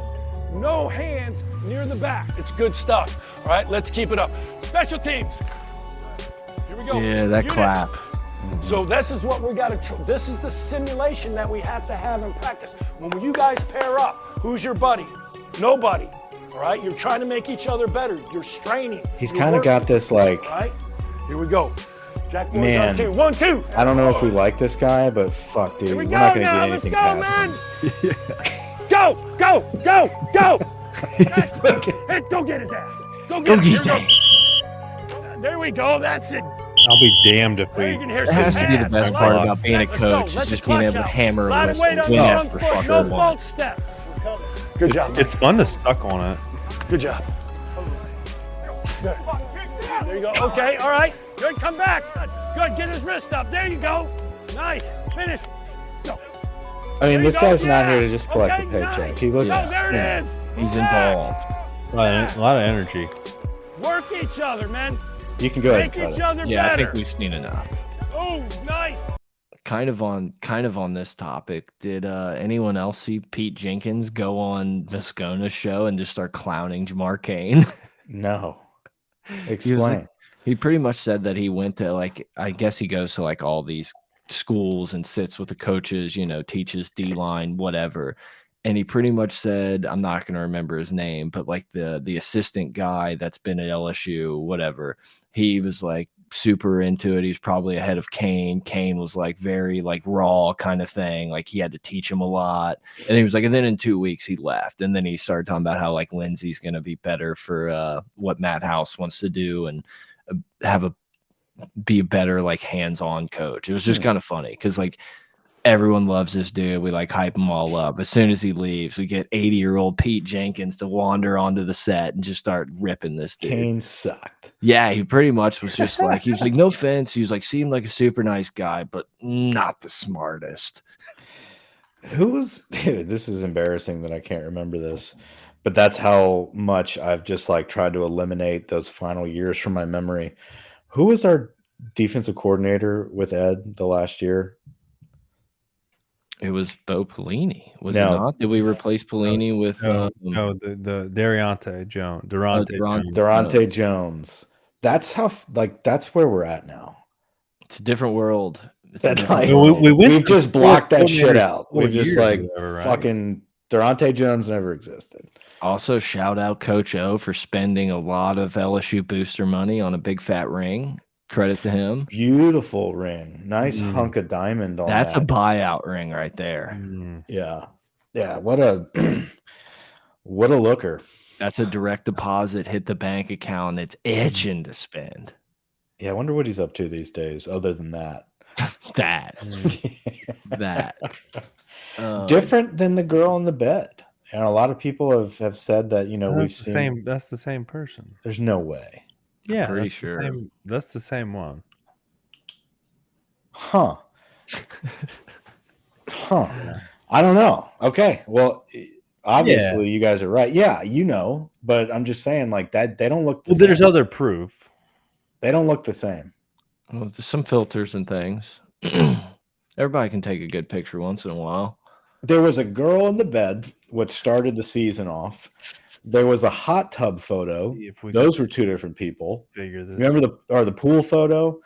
Speaker 4: No hands near the back. It's good stuff. All right, let's keep it up. Special teams. Here we go.
Speaker 1: Yeah, that clap.
Speaker 4: So this is what we got to, this is the simulation that we have to have in practice. When you guys pair up, who's your buddy? Nobody. All right, you're trying to make each other better. You're straining.
Speaker 2: He's kind of got this like.
Speaker 4: All right, here we go. Jack boys
Speaker 2: man,
Speaker 4: on 2. 1, 2.
Speaker 2: I don't know if we like this guy, but fuck, dude, we're not going to get anything past him.
Speaker 4: Go, go, go, go! Hey, go get his ass. Go get his ass. There we go. That's it.
Speaker 3: I'll be damned if we.
Speaker 1: That has to be the best part about being a coach, is just being able to hammer a list and win after fucking one.
Speaker 4: Good job.
Speaker 3: It's fun to suck on it.
Speaker 4: Good job. Good. There you go. Okay, all right. Good, come back. Good, get his wrist up. There you go. Nice. Finish. Go.
Speaker 2: I mean, this guy's not here to just collect a paycheck. He looks.
Speaker 4: There it is.
Speaker 1: He's involved.
Speaker 3: A lot of energy.
Speaker 4: Work each other, man.
Speaker 2: You can go ahead and
Speaker 4: Make
Speaker 2: cut
Speaker 4: each
Speaker 2: it.
Speaker 4: other
Speaker 1: Yeah, I
Speaker 4: better.
Speaker 1: think we've seen enough.
Speaker 4: Oh, nice.
Speaker 1: Kind of on this topic, did anyone else see Pete Jenkins go on Moscona's show and just start clowning Jamar Cain?
Speaker 2: No. Explain.
Speaker 1: He pretty much said that he went to, like, I guess he goes to like all these schools and sits with the coaches, you know, teaches D-line, whatever. And he pretty much said, I'm not going to remember his name, but like the assistant guy that's been at LSU, whatever, he was like super into it. He's probably ahead of Kane. Kane was like very like raw kind of thing. Like he had to teach him a lot. And he was like, and then in 2 weeks he left. And then he started talking about how like Lindsey's going to be better for what Matt House wants to do and be a better like hands-on coach. It was just kind of funny because like everyone loves this dude. We like hype him all up. As soon as he leaves, we get 80-year-old Pete Jenkins to wander onto the set and just start ripping this dude.
Speaker 2: Kane sucked.
Speaker 1: Yeah, he pretty much was just like, he was like, no offense. He was like, seemed like a super nice guy, but not the smartest.
Speaker 2: Who was, dude, this is embarrassing that I can't remember this, but that's how much I've just like tried to eliminate those final years from my memory. Who was our defensive coordinator with Ed the last year?
Speaker 1: It was Bo Pelini, was it not? Did we replace Pelini with
Speaker 3: the Durante
Speaker 2: Jones? That's how that's where we're at now.
Speaker 1: It's a different world.
Speaker 2: We've just blocked that shit out. We've just like
Speaker 3: right?
Speaker 2: fucking Durante Jones never existed.
Speaker 1: Also, shout out Coach O for spending a lot of LSU booster money on a big fat ring. Credit to him.
Speaker 2: Beautiful ring. Nice hunk of diamond on
Speaker 1: That's
Speaker 2: that.
Speaker 1: a buyout ring right there.
Speaker 2: Yeah. Yeah. What a looker.
Speaker 1: That's a direct deposit, hit the bank account. It's itching to spend.
Speaker 2: Yeah, I wonder what he's up to these days, other than that.
Speaker 1: That.
Speaker 2: Different than the girl in the bed. And a lot of people have said that, we've seen.
Speaker 3: That's the same person.
Speaker 2: There's no way.
Speaker 3: Yeah,
Speaker 1: I'm pretty sure.
Speaker 3: That's the same one.
Speaker 2: Huh. Yeah. I don't know. Okay. Well, obviously you guys are right. Yeah, but I'm just saying like that they don't look the same.
Speaker 3: There's other proof.
Speaker 2: They don't look the same.
Speaker 1: Well, there's some filters and things. Everybody can take a good picture once in a while.
Speaker 2: There was a girl in the bed, what started the season off. There was a hot tub photo. Those were two different people. Remember the pool photo?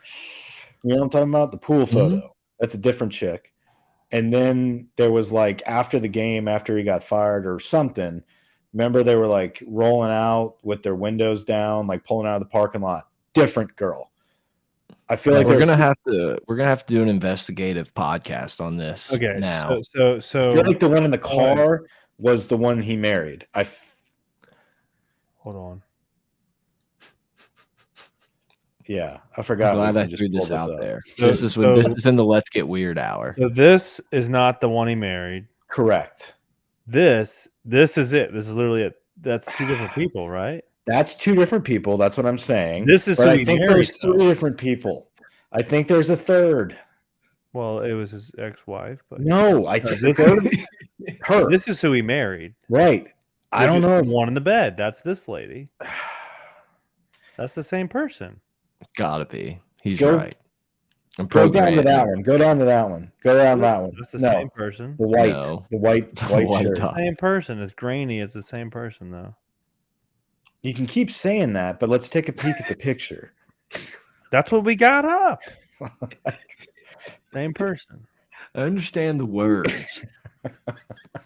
Speaker 2: You know what I'm talking about? The pool photo. That's a different chick. And then there was like after the game, after he got fired or something. Remember they were like rolling out with their windows down, like pulling out of the parking lot. Different girl. I feel like
Speaker 1: we're gonna have to do an investigative podcast on this.
Speaker 3: Okay,
Speaker 1: now.
Speaker 3: So
Speaker 2: I feel like the one in the car was the one he married.
Speaker 3: Hold on.
Speaker 2: Yeah, I forgot.
Speaker 1: I'm glad I threw this out there. This is in the Let's Get Weird hour.
Speaker 3: So this is not the one he married.
Speaker 2: Correct.
Speaker 3: This is it. This is literally it. That's two different people, right?
Speaker 2: That's two different people. That's what I'm saying.
Speaker 3: This is.
Speaker 2: I think there's three different people. I think there's a third.
Speaker 3: Well, it was his ex-wife, but
Speaker 2: no, I think
Speaker 3: her. This is who he married,
Speaker 2: right? I don't know.
Speaker 3: One in the bed. That's this lady. That's the same person.
Speaker 1: Gotta be. He's right.
Speaker 2: Go down to that one. Go down to that one. Go down that one.
Speaker 3: That's the same person.
Speaker 2: The white shirt.
Speaker 3: Same person. It's grainy. It's the same person, though.
Speaker 2: You can keep saying that, but let's take a peek at the picture.
Speaker 3: That's what we got up. Same person.
Speaker 1: I understand the words.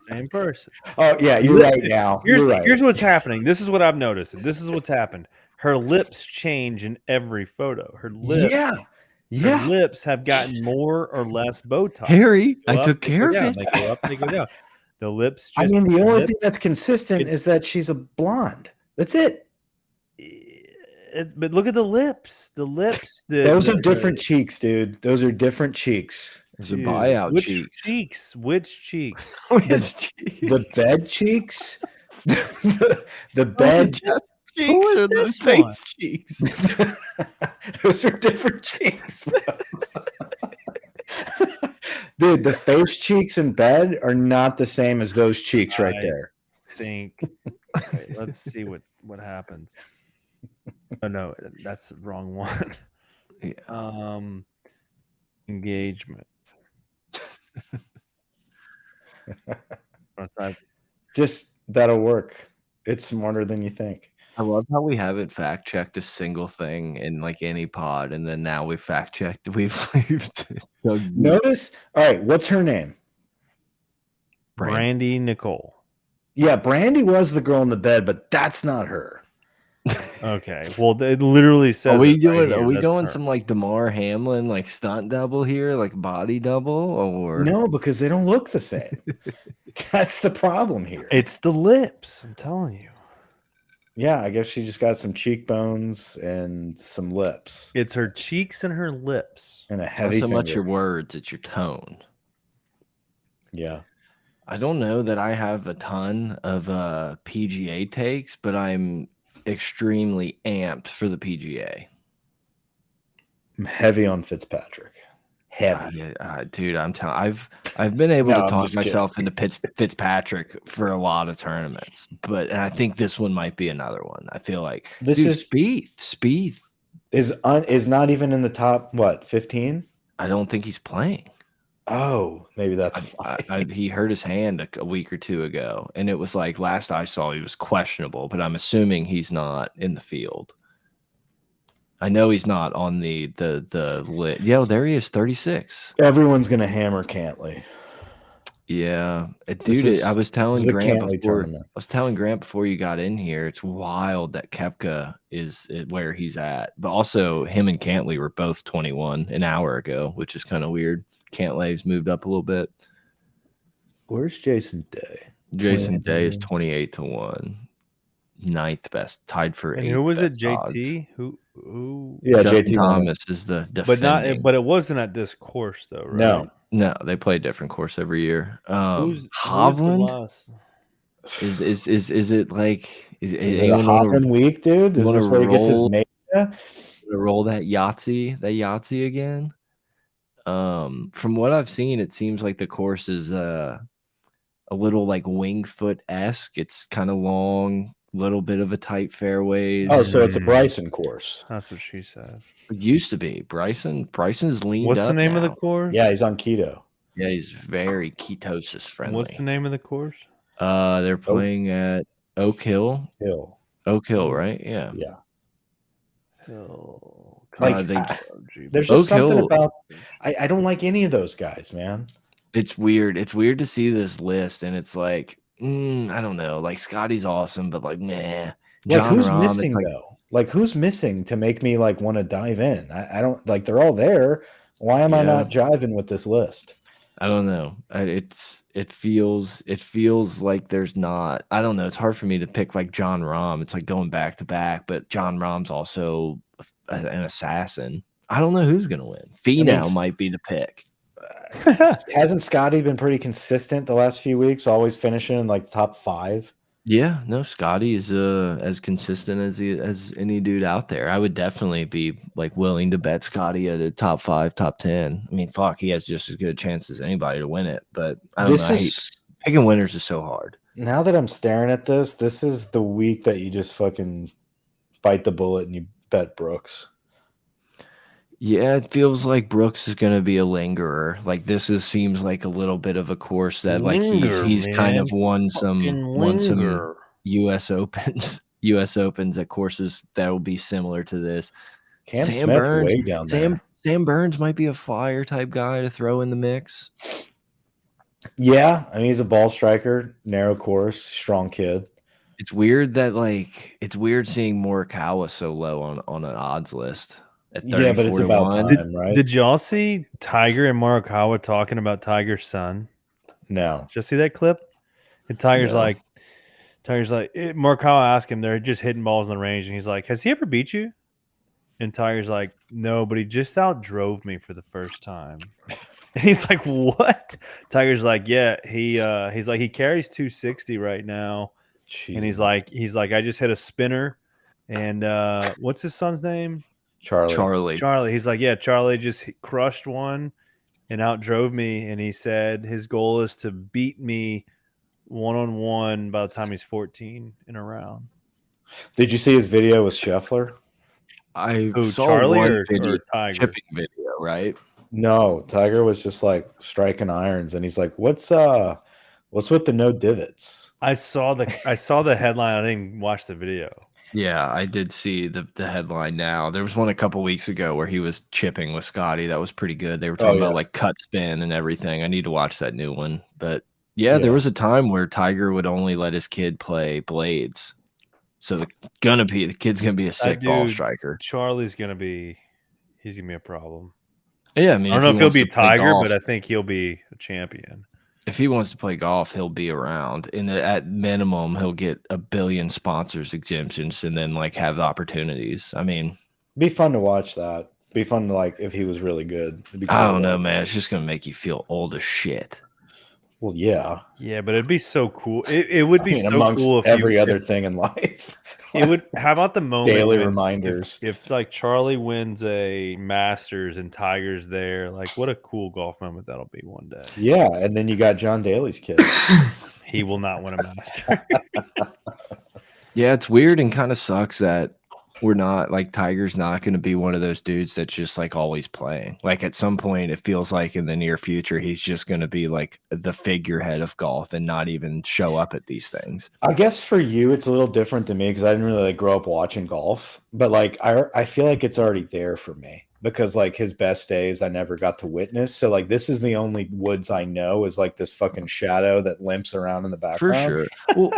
Speaker 3: Same person.
Speaker 2: Oh yeah, you're right now.
Speaker 3: Here's what's happening. This is what I've noticed. This is what's happened. Her lips change in every photo. Her lips.
Speaker 2: Yeah.
Speaker 3: Her lips have gotten more or less Botox.
Speaker 1: Harry, I took care of it.
Speaker 3: They go up, they go down. The lips.
Speaker 2: I mean, the only thing that's consistent is that she's a blonde. That's it.
Speaker 3: But look at the lips. The lips.
Speaker 2: Those are different cheeks, dude. Those are different cheeks.
Speaker 1: There's a buyout
Speaker 3: cheeks. Which cheeks?
Speaker 2: The bed cheeks. the bed
Speaker 1: cheeks or the face cheeks.
Speaker 2: Those are different cheeks, bro. Dude, the face cheeks in bed are not the same as those cheeks right there.
Speaker 3: Wait, let's see what happens. Oh no, that's the wrong one. Yeah. Engagement.
Speaker 2: Just that'll work. It's smarter than you think.
Speaker 1: I love how we haven't fact checked a single thing in like any pod, and then now we fact checked. We've
Speaker 2: notice. All right, what's her name?
Speaker 3: Brandy Nicole.
Speaker 2: Yeah, Brandy was the girl in the bed, but that's not her.
Speaker 3: Okay, well, it literally says.
Speaker 1: Are we going some like Damar Hamlin like stunt double here, like body double, or
Speaker 2: no? Because they don't look the same. That's the problem here.
Speaker 3: It's the lips. I'm telling you.
Speaker 2: Yeah, I guess she just got some cheekbones and some lips.
Speaker 3: It's her cheeks and her lips.
Speaker 2: And a heavy
Speaker 1: Not so
Speaker 2: finger.
Speaker 1: much your words, it's your tone.
Speaker 2: Yeah.
Speaker 1: I don't know that I have a ton of PGA takes, but I'm extremely amped for the PGA.
Speaker 2: I'm heavy on Fitzpatrick. Heavy.
Speaker 1: Dude, I'm telling I've been able to talk myself into Fitzpatrick for a lot of tournaments, but I think this one might be another one. I feel like
Speaker 2: this is
Speaker 1: Spieth
Speaker 2: is not even in the top 15.
Speaker 1: I don't think he's playing.
Speaker 2: Oh, maybe that's
Speaker 1: he hurt his hand a week or two ago, and it was like last I saw he was questionable, but I'm assuming he's not in the field. I know he's not on the lit. Yeah, there he is, 36.
Speaker 2: Everyone's gonna hammer Cantley.
Speaker 1: Yeah, dude. I was telling Grant before you got in here. It's wild that Koepka is where he's at, but also him and Cantley were both 21 an hour ago, which is kind of weird. Cantley's moved up a little bit.
Speaker 2: Where's Jason Day?
Speaker 1: Jason Day is 28-1, 9th best, tied for 8th.
Speaker 3: And who was it? JT?
Speaker 1: Odds.
Speaker 3: Who?
Speaker 2: Yeah,
Speaker 1: Justin
Speaker 2: JT
Speaker 1: Thomas is the defending.
Speaker 3: But it wasn't at this course though, right?
Speaker 2: No,
Speaker 1: No, they play a different course every year.
Speaker 3: Who's the
Speaker 1: Hovland
Speaker 3: last?
Speaker 1: is it like is
Speaker 2: Is it a
Speaker 1: anyone want
Speaker 2: Hovland week, dude? Is this where he gets his mania?
Speaker 1: to roll that Yahtzee again? From what I've seen, it seems like the course is a little like Wingfoot-esque. It's kind of long, little bit of a tight fairways.
Speaker 2: Oh, so it's a Bryson course.
Speaker 3: That's what she said.
Speaker 1: It used to be Bryson's leaned
Speaker 3: What's
Speaker 1: up
Speaker 3: the name
Speaker 1: now.
Speaker 3: of the course?
Speaker 2: Yeah, he's on keto.
Speaker 1: Yeah, he's very ketosis friendly.
Speaker 3: What's the name of the course?
Speaker 1: They're playing at Oak Hill. Oak Hill, right? Yeah.
Speaker 2: Yeah.
Speaker 3: Like,
Speaker 2: there's just something about I don't like any of those guys, man.
Speaker 1: It's weird. It's weird to see this list, and it's like, I don't know. Like Scotty's awesome, but like, nah.
Speaker 2: Like who's missing though? Like who's missing to make me like want to dive in? I don't like. They're all there. Why am I not jiving with this list?
Speaker 1: I don't know. It feels like there's not. I don't know. It's hard for me to pick like John Rahm. It's like going back to back, but John Rahm's also an assassin. I don't know who's gonna win. Finau might be the pick.
Speaker 2: Hasn't Scotty been pretty consistent the last few weeks? Always finishing in like top 5.
Speaker 1: Yeah, no, Scotty is as consistent as any dude out there. I would definitely be like willing to bet Scotty at a top 5, top 10. I mean, fuck, he has just as good a chance as anybody to win it. But I don't know. Picking winners is so hard.
Speaker 2: Now that I'm staring at this is the week that you just fucking bite the bullet and you bet Brooks.
Speaker 1: Yeah, it feels like Brooks is going to be a lingerer. Like seems like a little bit of a course that like he's kind of won some US Opens at courses that will be similar to this. Sam Burns way down there. Sam Burns might be a flyer type guy to throw in the mix.
Speaker 2: Yeah, I mean he's a ball striker, narrow course, strong kid.
Speaker 1: It's weird that it's weird seeing Morikawa so low on an odds list.
Speaker 2: Yeah, but it's about time, right?
Speaker 3: Did y'all see Tiger and Morikawa talking about Tiger's son?
Speaker 2: No.
Speaker 3: Just see that clip? And Tiger's like, Morikawa asked him, they're just hitting balls in the range, and he's like, has he ever beat you? And Tiger's like, no, but he just outdrove me for the first time. And he's like, what? Tiger's like, yeah, he's like, he carries 260 right now. Jeez. And he's like, I just hit a spinner. And what's his son's name?
Speaker 2: Charlie.
Speaker 3: He's like, yeah, Charlie just crushed one and outdrove me. And he said his goal is to beat me one-on-one by the time he's 14 in a round.
Speaker 2: Did you see his video with Scheffler?
Speaker 1: I saw
Speaker 3: Charlie
Speaker 1: one
Speaker 3: or Tiger?
Speaker 1: Chipping video, right?
Speaker 2: No, Tiger was just like striking irons, and he's like, "What's with the no divots?"
Speaker 3: I saw the headline. I didn't watch the video.
Speaker 1: Yeah, I did see the headline now. There was one a couple weeks ago where he was chipping with Scotty. That was pretty good. They were talking about like cut spin and everything. I need to watch that new one. But yeah, there was a time where Tiger would only let his kid play blades. So the kid's gonna be a sick ball striker.
Speaker 3: Charlie's gonna be a problem.
Speaker 1: Yeah, I mean,
Speaker 3: I don't know if he'll be Tiger, but I think he'll be a champion.
Speaker 1: If he wants to play golf, he'll be around. And at minimum, he'll get a billion sponsors exemptions and then like have opportunities. I mean,
Speaker 2: be fun to watch that. Be fun to like if he was really good.
Speaker 1: I don't know, man. It's just gonna make you feel old as shit.
Speaker 2: Well, yeah,
Speaker 3: but it'd be so cool. It would be so cool if
Speaker 2: every other thing in life.
Speaker 3: It would. How about the moment?
Speaker 2: Daily reminders.
Speaker 3: If like Charlie wins a Masters and Tiger's there, like what a cool golf moment that'll be one day.
Speaker 2: Yeah, and then you got John Daly's kid.
Speaker 3: He will not win a Masters.
Speaker 1: Yeah, it's weird and kind of sucks that we're not like Tiger's not going to be one of those dudes that's just like always playing. Like at some point, it feels like in the near future, he's just going to be like the figurehead of golf and not even show up at these things.
Speaker 2: I guess for you, it's a little different than me because I didn't really like grow up watching golf, but like I feel like it's already there for me because like his best days I never got to witness. So like this is the only Woods I know is like this fucking shadow that limps around in the background.
Speaker 1: For sure. Well,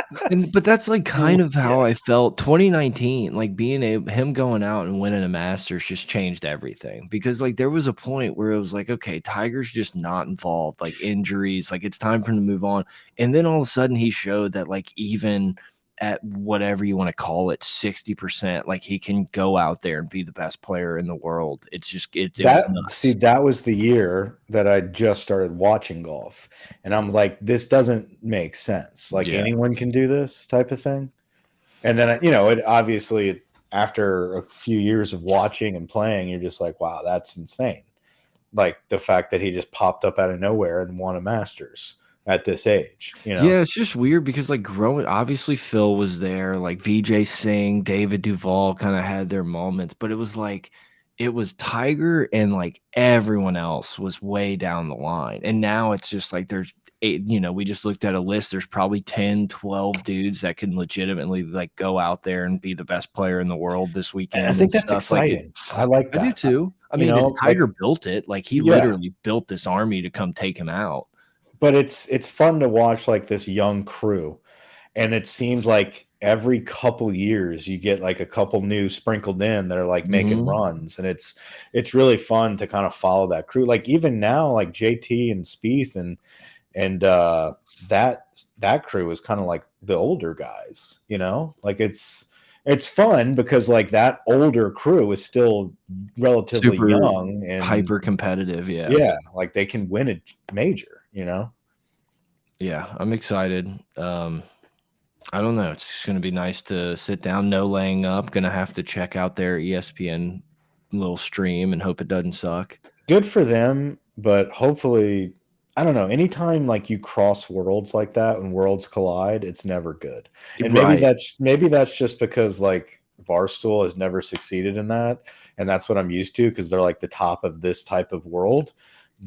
Speaker 1: but that's like kind of how I felt 2019, like him going out and winning a Masters just changed everything because like there was a point where it was like, okay, Tiger's just not involved, like injuries, like it's time for him to move on. And then all of a sudden he showed that like even at whatever you want to call it, 60%. Like he can go out there and be the best player in the world. It's just it was nuts.
Speaker 2: That was the year that I just started watching golf, and I'm like, this doesn't make sense. Like anyone can do this type of thing. And then it obviously after a few years of watching and playing, you're just like, wow, that's insane. Like the fact that he just popped up out of nowhere and won a Masters at this age,
Speaker 1: Yeah, it's just weird because like growing, obviously Phil was there, like VJ Singh, David Duval kind of had their moments, but it was like it was Tiger and like everyone else was way down the line. And now it's just like there's eight, we just looked at a list. There's probably 10, 12 dudes that can legitimately like go out there and be the best player in the world this weekend.
Speaker 2: I think that's exciting. I like that.
Speaker 1: I do too. I mean, Tiger built it. Like he literally built this army to come take him out.
Speaker 2: But it's fun to watch like this young crew, and it seems like every couple years you get like a couple new sprinkled in that are like making runs, and it's really fun to kind of follow that crew. Like even now, like JT and Spieth and that crew is kind of like the older guys, like it's fun because like that older crew is still relatively young and
Speaker 1: hyper competitive.
Speaker 2: Yeah, like they can win a major.
Speaker 1: Yeah, I'm excited. I don't know. It's going to be nice to sit down, no laying up. Going to have to check out their ESPN little stream and hope it doesn't suck.
Speaker 2: Good for them, but hopefully, I don't know. Anytime like you cross worlds like that and worlds collide, it's never good. And maybe that's just because like Barstool has never succeeded in that, and that's what I'm used to because they're like the top of this type of world.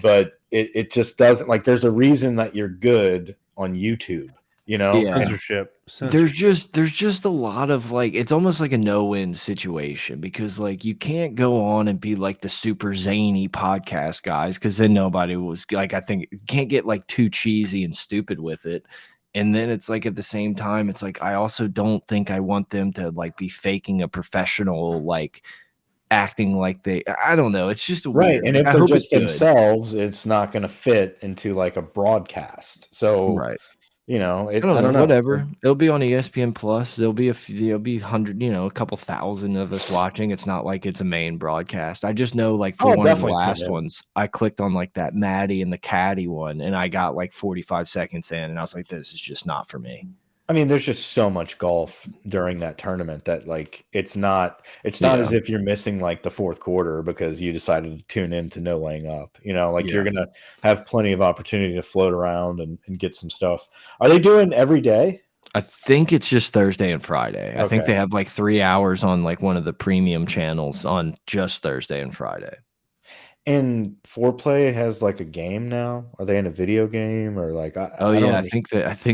Speaker 2: But it just doesn't, like there's a reason that you're good on YouTube,
Speaker 3: censorship.
Speaker 1: There's just a lot of like, it's almost like a no-win situation because like you can't go on and be like the super zany podcast guys because then nobody was like, I think you can't get like too cheesy and stupid with it. And then it's like at the same time, it's like I also don't think I want them to like be faking a professional like acting like I don't know. It's just
Speaker 2: right.
Speaker 1: Weird.
Speaker 2: And if they're just themselves, it's not going to fit into like a broadcast. So,
Speaker 1: right.
Speaker 2: I don't know.
Speaker 1: Whatever. It'll be on ESPN Plus. There'll be 100, a couple thousand of us watching. It's not like it's a main broadcast. I just know like for one of the last ones, I clicked on like that Maddie and the Caddy one, and I got like 45 seconds in, and I was like, this is just not for me.
Speaker 2: I mean, there's just so much golf during that tournament that like it's not as if you're missing like the fourth quarter because you decided to tune in to no laying up. You're gonna have plenty of opportunity to float around and get some stuff. Are they doing every day?
Speaker 1: I think it's just Thursday and Friday. I think they have like 3 hours on like one of the premium channels on just Thursday and Friday.
Speaker 2: And Foreplay has like a game now. Are they in a video game or like?
Speaker 1: I think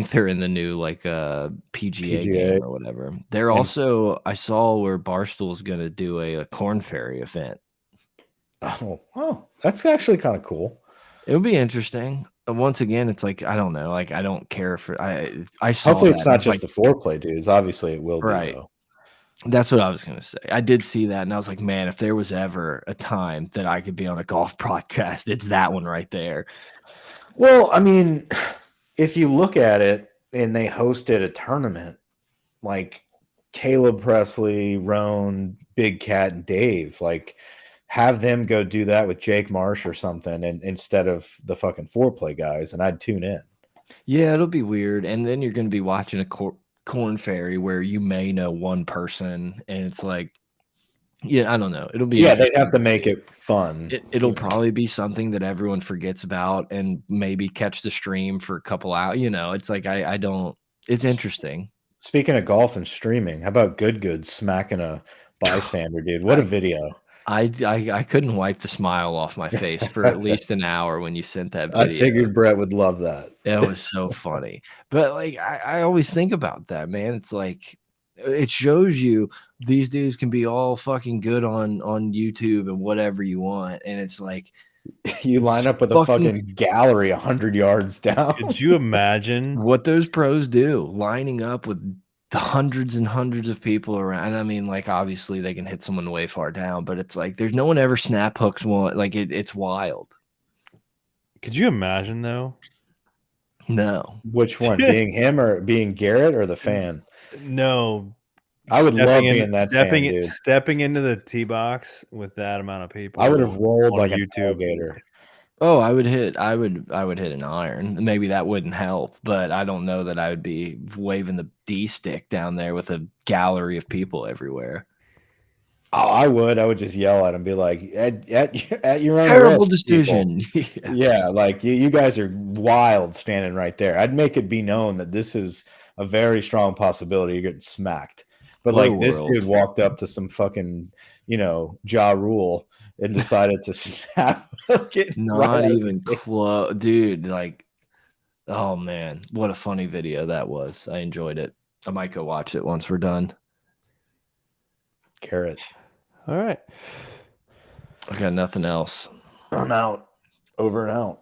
Speaker 1: they're in the new like PGA game or whatever. They're also, I saw where Barstool's gonna do a Corn Ferry event.
Speaker 2: Oh, that's actually kind of cool.
Speaker 1: It would be interesting. Once again, it's like I don't know. Like I don't care for I saw.
Speaker 2: Hopefully, it's not just the Foreplay dudes. Obviously, it will be though.
Speaker 1: That's what I was going to say. I did see that, and I was like, man, if there was ever a time that I could be on a golf broadcast, it's that one right there.
Speaker 2: Well, I mean, if you look at it, and they hosted a tournament, like Caleb Presley, Roan, Big Cat, and Dave, like have them go do that with Jake Marsh or something, and instead of the fucking Foreplay guys, and I'd tune in.
Speaker 1: Yeah, it'll be weird, and then you're going to be watching a Corn Ferry where you may know one person, and it's like, I don't know. It'll be
Speaker 2: they have to make it fun.
Speaker 1: It'll probably be something that everyone forgets about, and maybe catch the stream for a couple hours. It's like I don't. It's interesting.
Speaker 2: Speaking of golf and streaming, how about Good smacking a bystander, dude? What a video!
Speaker 1: I couldn't wipe the smile off my face for at least an hour when you sent that video.
Speaker 2: I figured Brett would love that.
Speaker 1: It was so funny. But like I always think about that, man. It's like it shows you these dudes can be all fucking good on YouTube and whatever you want. And it's like
Speaker 2: you line up with a fucking gallery 100 yards down.
Speaker 3: Could you imagine
Speaker 1: what those pros do? Lining up with hundreds and hundreds of people around. And I mean, like obviously they can hit someone way far down, but it's like there's no one ever snap hooks one. Like it's wild.
Speaker 3: Could you imagine though?
Speaker 1: No.
Speaker 2: Which one? Being him or being Garrett or the fan?
Speaker 3: No.
Speaker 2: I would love being that fan, dude.
Speaker 3: Stepping into the tee box with that amount of people.
Speaker 2: I would have rolled like an
Speaker 3: YouTube.
Speaker 2: alligator.
Speaker 1: Oh, I would hit an iron. Maybe that wouldn't help, but I don't know that I would be waving the D stick down there with a gallery of people everywhere.
Speaker 2: Oh, I would just yell at him, be like, at your own
Speaker 1: Terrible
Speaker 2: risk,
Speaker 1: decision.
Speaker 2: Yeah, like you guys are wild standing right there. I'd make it be known that this is a very strong possibility you're getting smacked. But like this dude walked up to some fucking, Ja Rule and decided to snap.
Speaker 1: Not even close, dude. Like, oh man, what a funny video that was. I enjoyed it. I might go watch it once we're done.
Speaker 2: Carrot.
Speaker 3: All right.
Speaker 1: I got nothing else.
Speaker 2: I'm out. Over and out.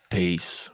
Speaker 1: Peace.